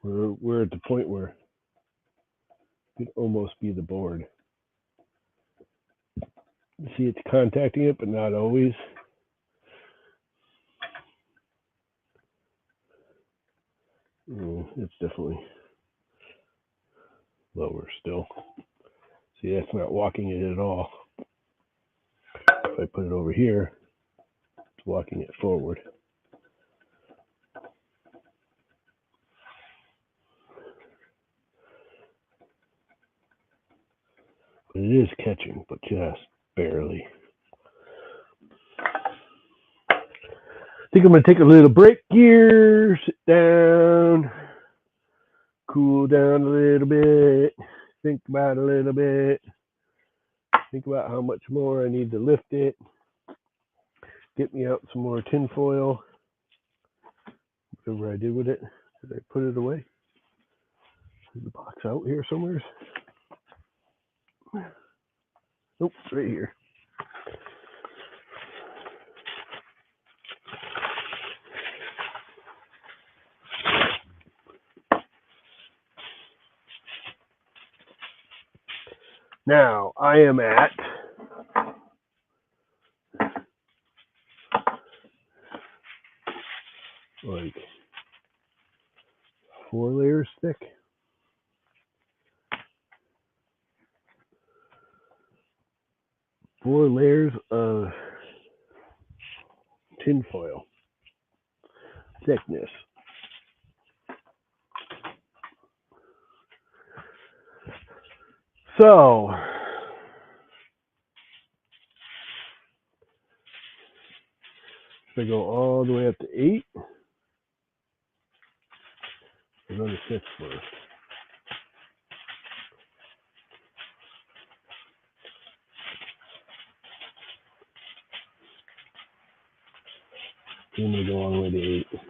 We're at the point where it could almost be the board. See, it's contacting it, but not always. It's definitely lower still. See, that's not walking it at all. If I put it over here, it's walking it forward. But it is catching, but just barely. I think I'm going to take a little break here, sit down, cool down a little bit, think about it a little bit, think about how much more I need to lift it, get me out some more tin foil, whatever I did with it. Did I put it away? Is the box out here somewhere? Nope, right here. Now, I am at like 4 layers thick. Four layers of tinfoil thickness. So, if I go all the way up to 8, another 6 first. I'm going to go all the way to 8.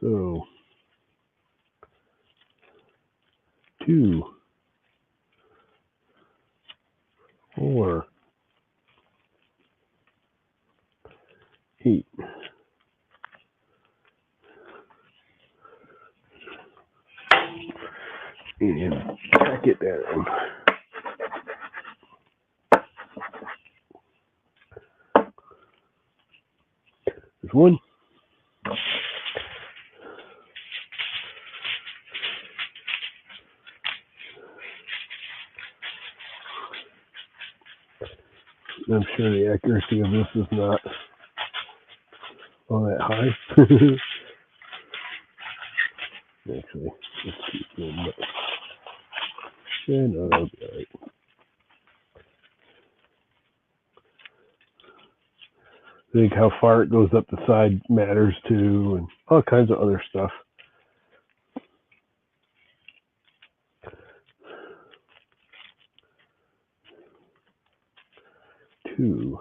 So, 2, 4, 8. And back it down. There's 1. I'm sure the accuracy of this is not all that high. Actually, let's keep going. Yeah, no, that'll be all right. I think how far it goes up the side matters too, and all kinds of other stuff. 2,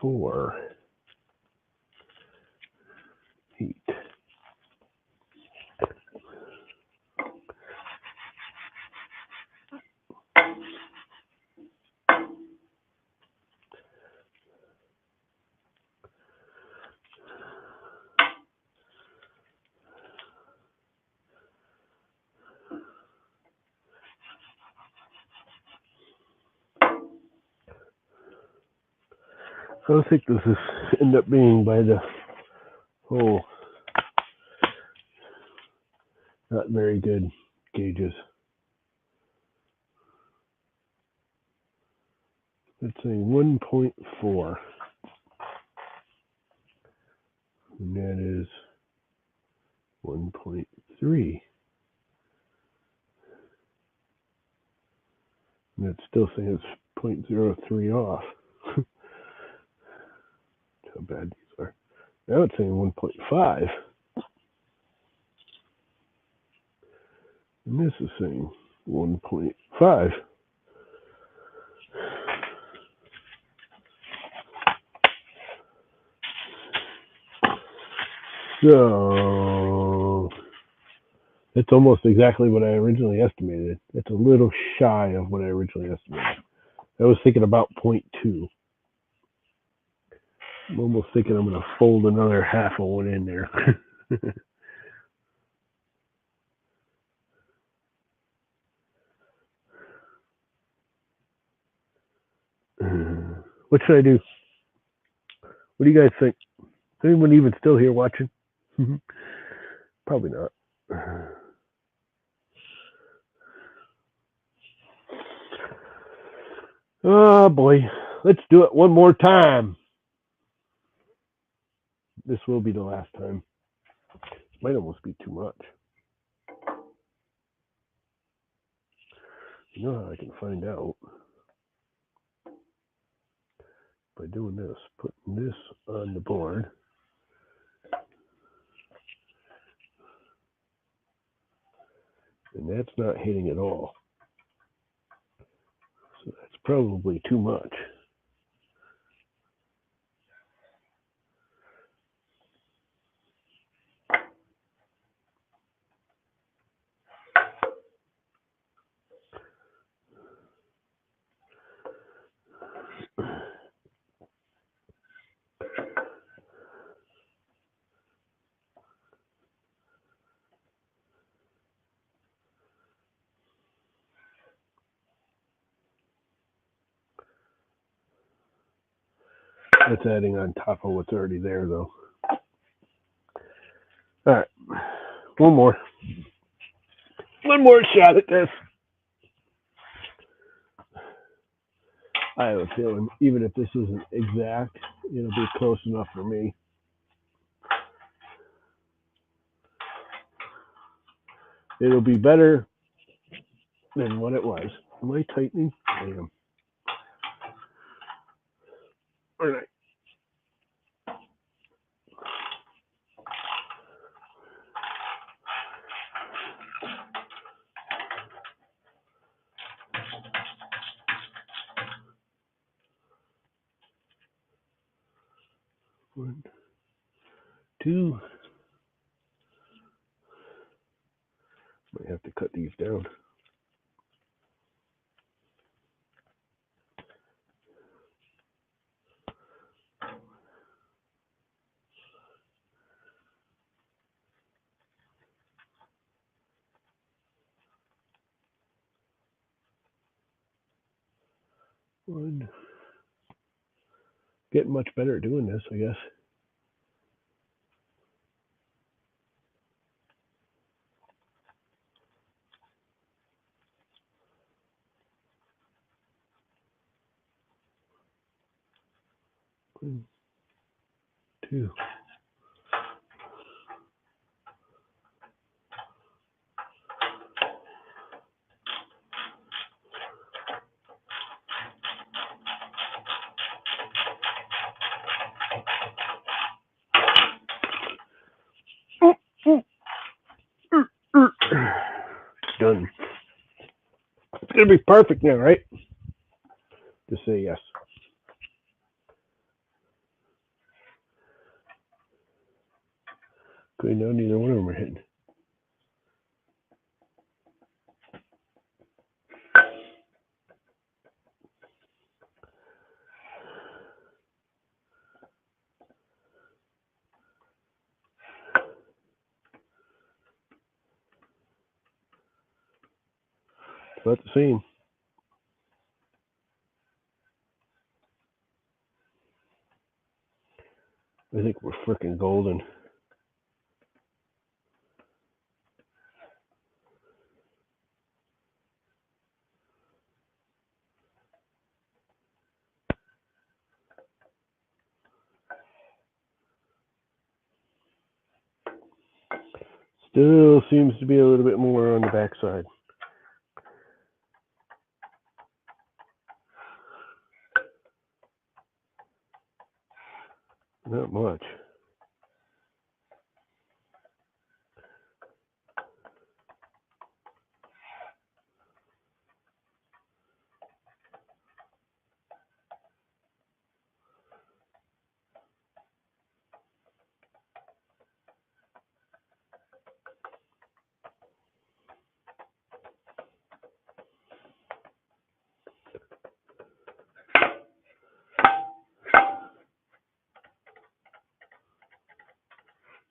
4, 8. How thick does this end up being by the hole? Not very good gauges. Let's say 1.4. And that is 1.3. And it's still saying it's 0.03 off. How bad these are. Now it's saying 1.5. And this is saying 1.5. So it's almost exactly what I originally estimated. It's a little shy of what I originally estimated. I was thinking about 0.2. I'm almost thinking I'm going to fold another half of one in there. What should I do? What do you guys think? Is anyone even still here watching? Probably not. Oh boy, let's do it one more time. This will be the last time. Might almost be too much. You know how I can find out? By doing this, putting this on the board. And that's not hitting at all. So that's probably too much. That's adding on top of what's already there, though. All right, one more. One more shot at this. I have a feeling, even if this isn't exact, it'll be close enough for me. It'll be better than what it was. Am I tightening? I am. All right. One, two. Might have to cut these down. One. Getting much better at doing this, I guess. One, two. Done. It's gonna be perfect now, right? Just say yes. Okay, no, neither one of them are hitting. It's about the same. I think we're freaking golden. Still seems to be a little bit more on the backside. Not much.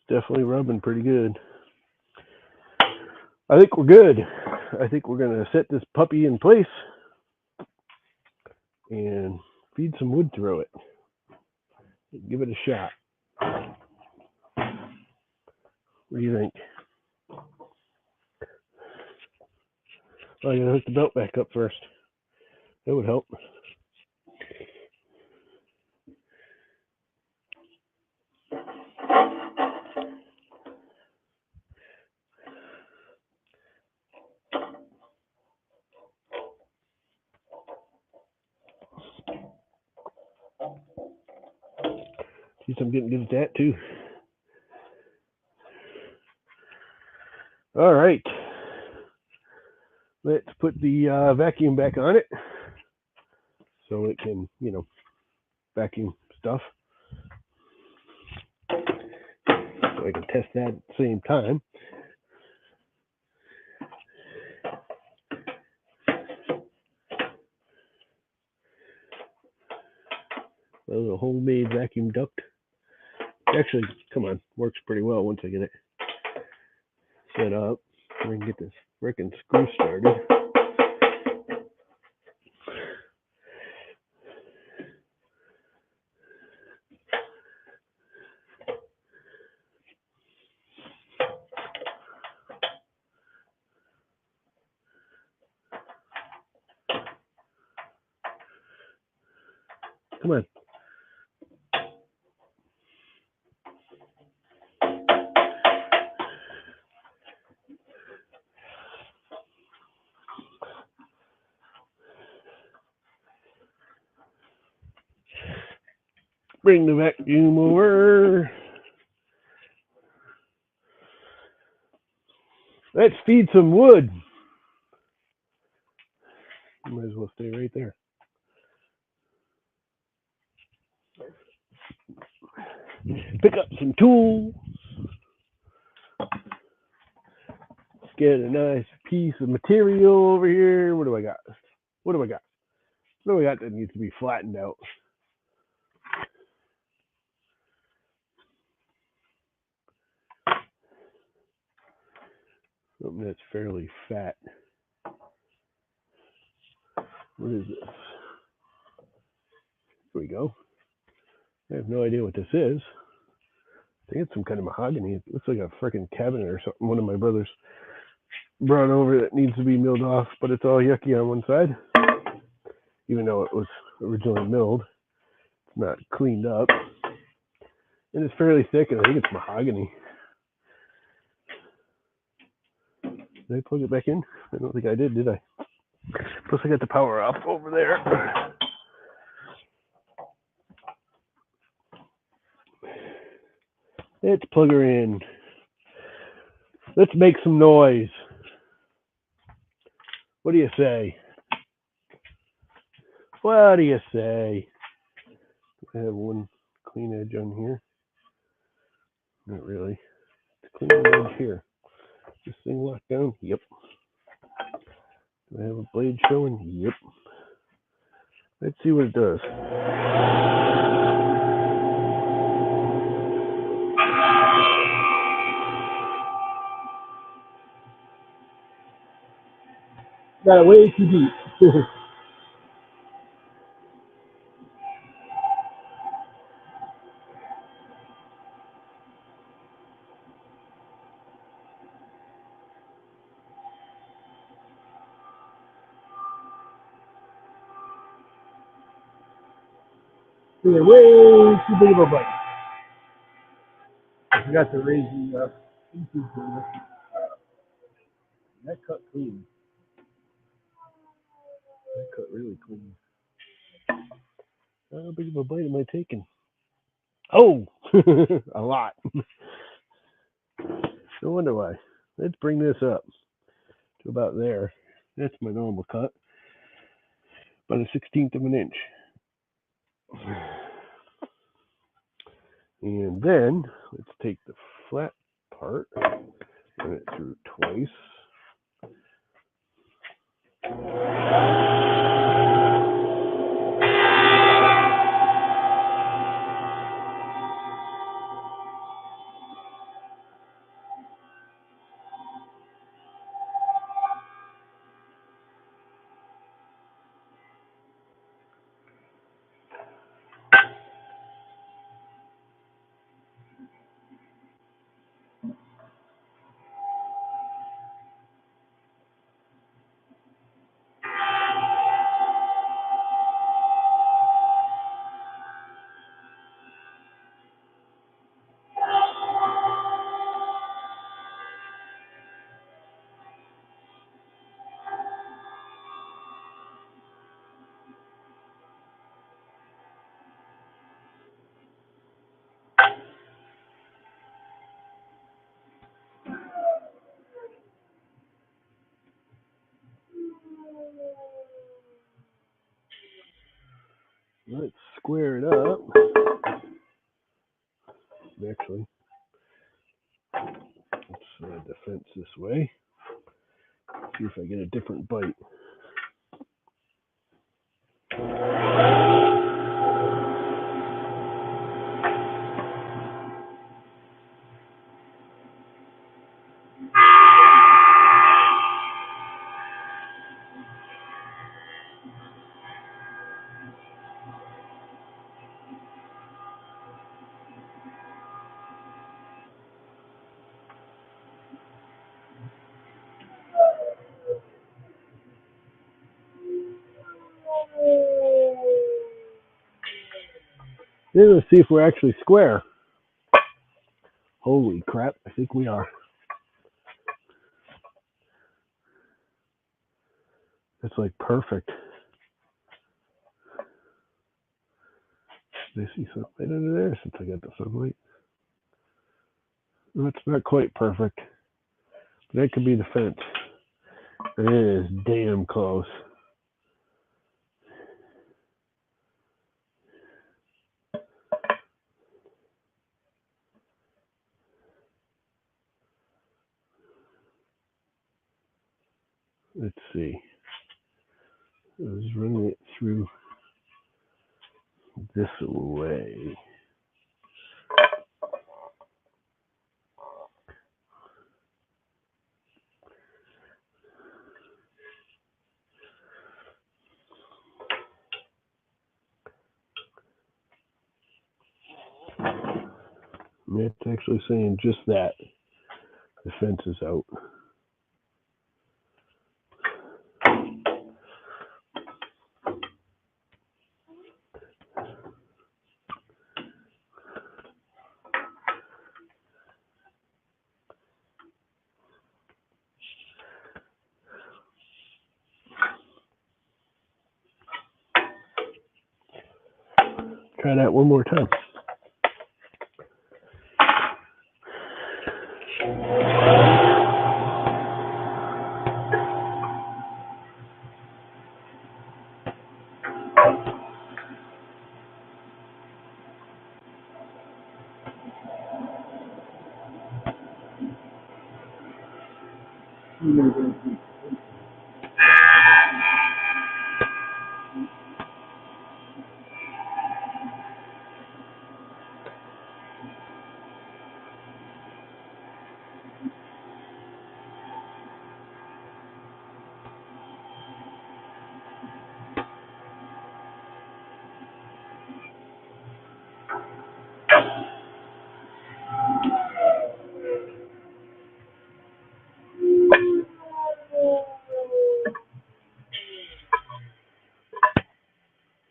definitely rubbing pretty good. I think we're good. I think we're going to set this puppy in place and feed some wood through it. Give it a shot. What do you think? Oh, I gotta hook the belt back up first. That would help. Geez, I'm getting good at that too. All right. Let's put the vacuum back on it so it can, vacuum stuff. So I can test that at the same time. A little homemade vacuum duct. Actually, come on, works pretty well once I get it set up. We can get this frickin' screw started. Come on. Bring the vacuum over. Let's feed some wood. You might as well stay right there. Pick up some tools. Get a nice piece of material over here. What do I got? What do I got? What do I got that needs to be flattened out? Something that's fairly fat. What is this? Here we go. I have no idea what this is. I think it's some kind of mahogany. It looks like a freaking cabinet or something. One of my brothers brought over that needs to be milled off, but it's all yucky on one side. Even though it was originally milled, it's not cleaned up. And it's fairly thick, and I think it's mahogany. Did I plug it back in? I don't think I did I? Plus I got the power off over there. Let's plug her in. Let's make some noise. What do you say? What do you say? I have one clean edge on here. Not really. Clean edge here. This thing locked down? Yep. Do I have a blade showing? Yep. Let's see what it does. Got it way too deep. Way too big of a bite. I forgot to raise the YouTube for that cut clean. That cut really clean. How big of a bite am I taking? Oh, a lot. No wonder why. Let's bring this up to about there. That's my normal cut. About a 1/16 of an inch. And then let's take the flat part, run it through twice. Let's square it up. Actually, let's slide the fence this way. See if I get a different bite. Then let's see if we're actually square. Holy crap, I think we are. That's like perfect. Did I see sunlight under there since I got the sunlight? Well, it's not quite perfect. But that could be the fence. It is damn close. Let's see. I was running it through this way. And it's actually saying just that. The fence is out. Try that one more time.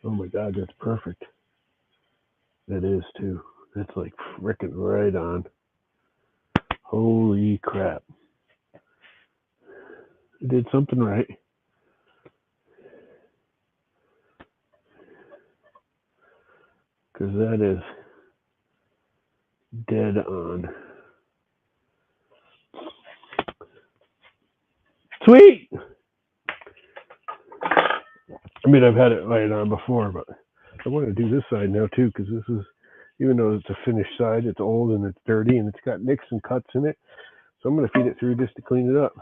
Oh my God, that's perfect. That is too. That's like frickin' right on. Holy crap. I did something right. Because that is dead on. Sweet! I mean, I've had it right on before, but I want to do this side now too, because this is, even though it's a finished side, it's old and it's dirty and it's got nicks and cuts in it. So I'm going to feed it through just to clean it up.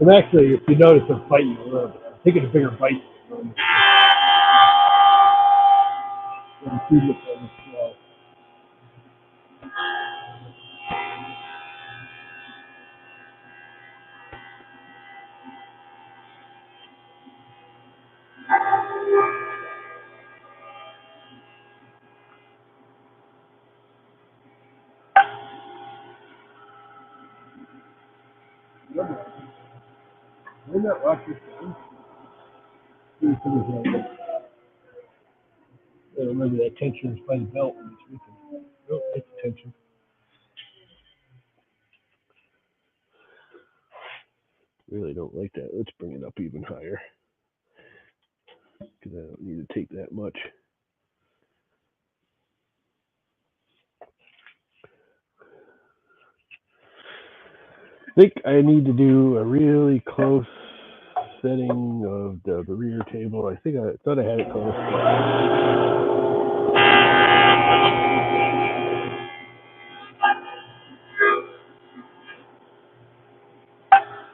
And actually, if you notice, I'm fighting a little bit. I'm taking a bigger bite. I'm feeding it on the slow. Didn't that lock this down? Maybe that tension is by the belt when it's weakened. Nope, it's tension. Really don't like that. Let's bring it up even higher. Because I don't need to take that much. I think I need to do a really close setting of the rear table. I thought I had it close.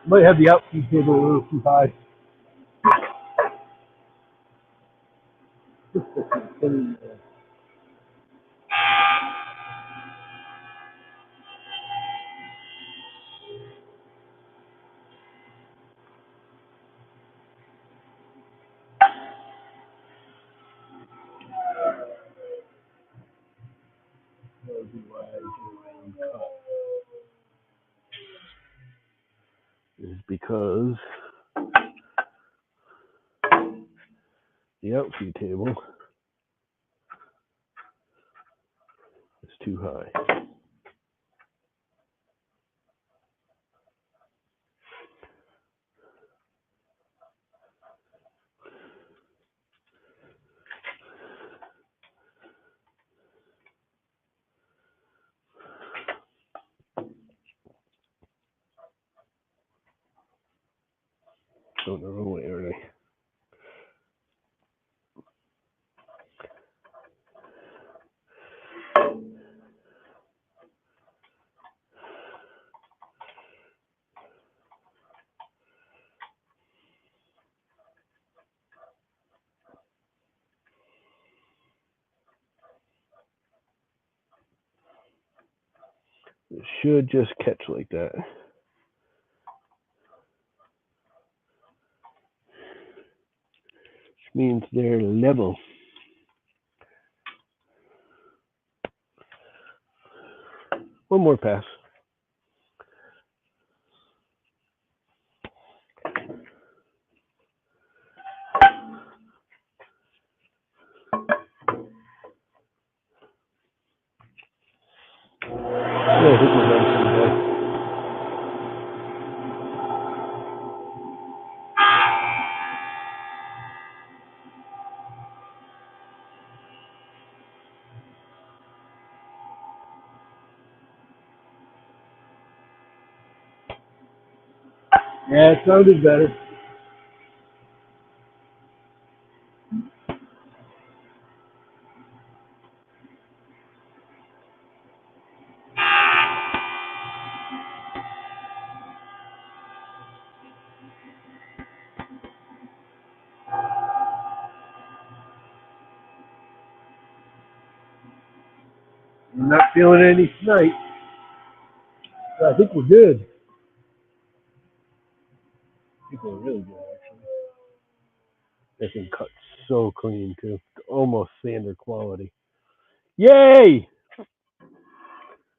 Might have the outfeed table a little too high. Is because the outfeed table is too high. Going the wrong way, aren't I? It should just catch like that. Which means they're level. One more pass. Yeah, I think we're done for today. Yeah, it sounded better. I'm not feeling any tonight. So I think we're good. I think we're really good, actually. They can cut so clean, too. Almost sander quality. Yay!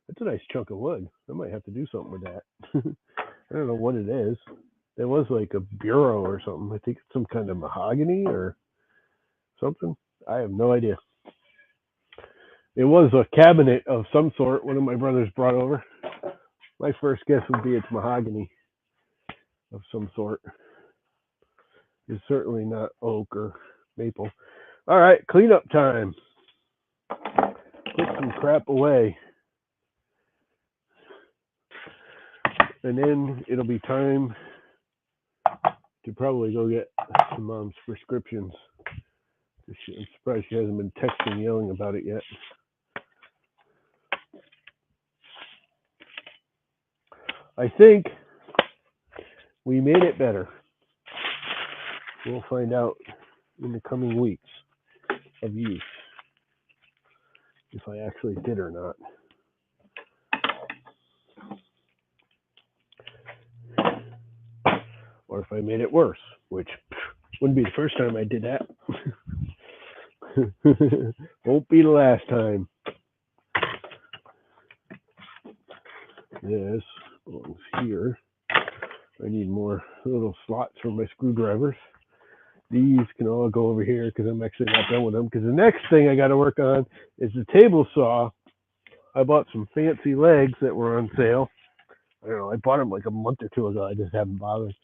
That's a nice chunk of wood. I might have to do something with that. I don't know what it is. It was like a bureau or something. I think it's some kind of mahogany or something. I have no idea. It was a cabinet of some sort one of my brothers brought over. My first guess would be it's mahogany of some sort. It's certainly not oak or maple. All right, cleanup time. Put some crap away. And then it'll be time to probably go get some mom's prescriptions. I'm surprised she hasn't been texting, yelling about it yet. I think we made it better. We'll find out in the coming weeks of use if I actually did or not. Or if I made it worse, which wouldn't be the first time I did that. Won't be the last time. This belongs here. I need more little slots for my screwdrivers. These can all go over here because I'm actually not done with them. Because the next thing I got to work on is the table saw. I bought some fancy legs that were on sale. I don't know. I bought them like a month or two ago. I just haven't bothered.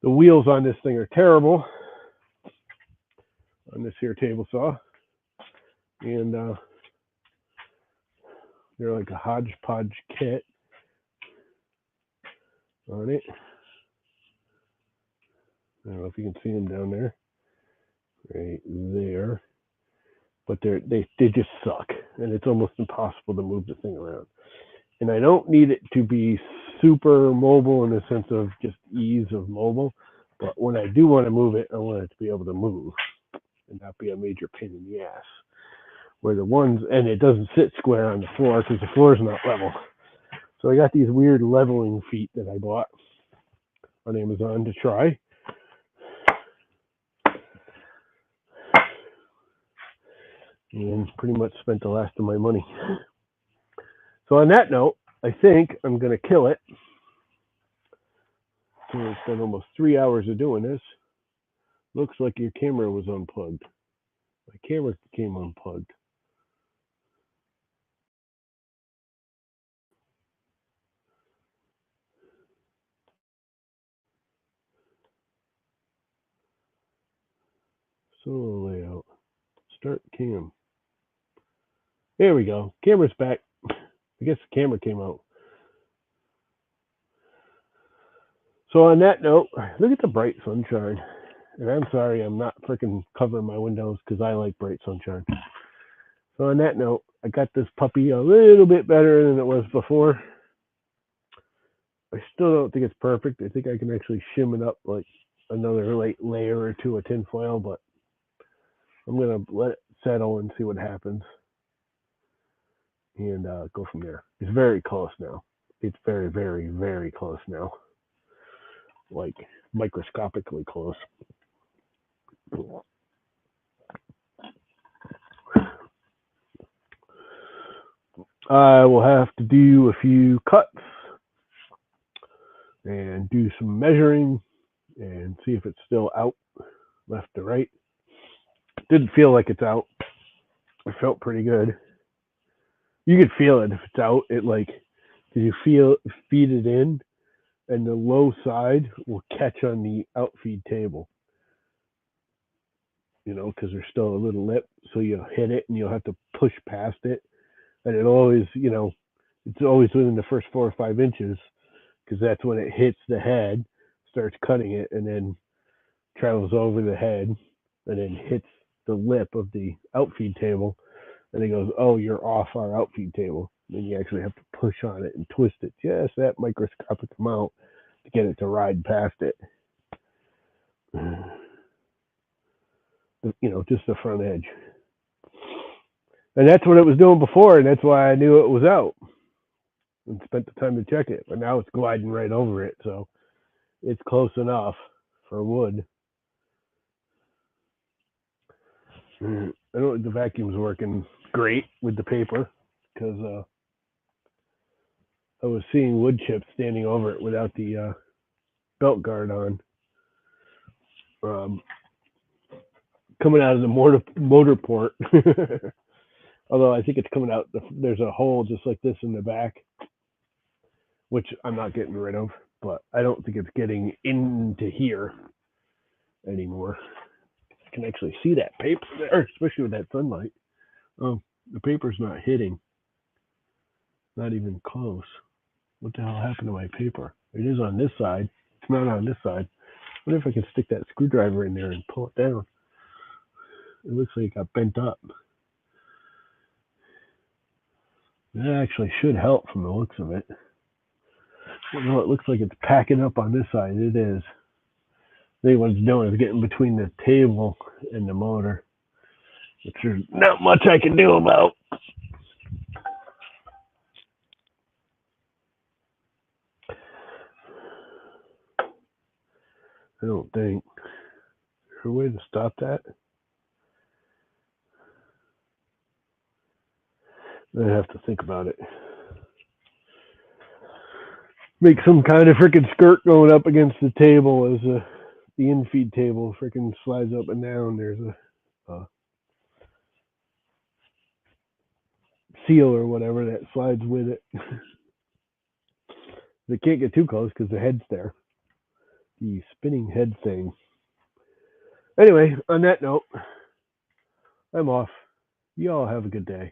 The wheels on this thing are terrible on this here table saw, and they're like a hodgepodge kit on it. I don't know if you can see them down there, right there. But they just suck, and it's almost impossible to move the thing around. And I don't need it to be super mobile in the sense of just ease of mobile. But when I do want to move it, I want it to be able to move and not be a major pain in the ass. Where the ones, and it doesn't sit square on the floor because the floor is not level. So I got these weird leveling feet that I bought on Amazon to try. And pretty much spent the last of my money. So on that note, I think I'm going to kill it. So it's been almost 3 hours of doing this. Looks like your camera was unplugged. My camera came unplugged. Solo layout. Start cam. There we go. Camera's back. I guess the camera came out. So on that note, look at the bright sunshine. And I'm sorry I'm not freaking covering my windows because I like bright sunshine. So on that note, I got this puppy a little bit better than it was before. I still don't think it's perfect. I think I can actually shim it up like another layer or two of tinfoil, but I'm going to let it settle and see what happens. And go from there. It's very close now. It's very, very, very close now. Like microscopically close. I will have to do a few cuts and do some measuring and see if it's still out left to right. Didn't feel like it's out. It felt pretty good. You could feel it if it's out. It like, did you feed it in, and the low side will catch on the outfeed table. You know, because there's still a little lip, so you'll hit it and you'll have to push past it, and it always, you know, it's always within the first 4 or 5 inches, because that's when it hits the head, starts cutting it, and then travels over the head, and then hits the lip of the outfeed table, and it goes, oh, you're off our outfeed table. And then you actually have to push on it and twist it just that microscopic amount to get it to ride past it. You know, just the front edge. And that's what it was doing before, and that's why I knew it was out and spent the time to check it. But now it's gliding right over it, so it's close enough for wood. I don't think the vacuum's working great with the paper because I was seeing wood chips standing over it without the belt guard on. Coming out of the motor port. Although I think it's coming out, there's a hole just like this in the back, which I'm not getting rid of, but I don't think it's getting into here anymore. I can actually see that paper there, especially with that sunlight. Oh, the paper's not hitting. Not even close. What the hell happened to my paper? It is on this side. It's not on this side. I wonder if I can stick that screwdriver in there and pull it down. It looks like it got bent up. That actually should help from the looks of it. Well, it looks like it's packing up on this side. It is. I think what it's doing is getting between the table and the motor, which there's not much I can do about. I don't think. Is there a way to stop that? I have to think about it. make some kind of freaking skirt going up against the table as the infeed table freaking slides up and down. There's a seal or whatever that slides with it. They can't get too close because the head's there. The spinning head thing. Anyway, on that note, I'm off. You all have a good day.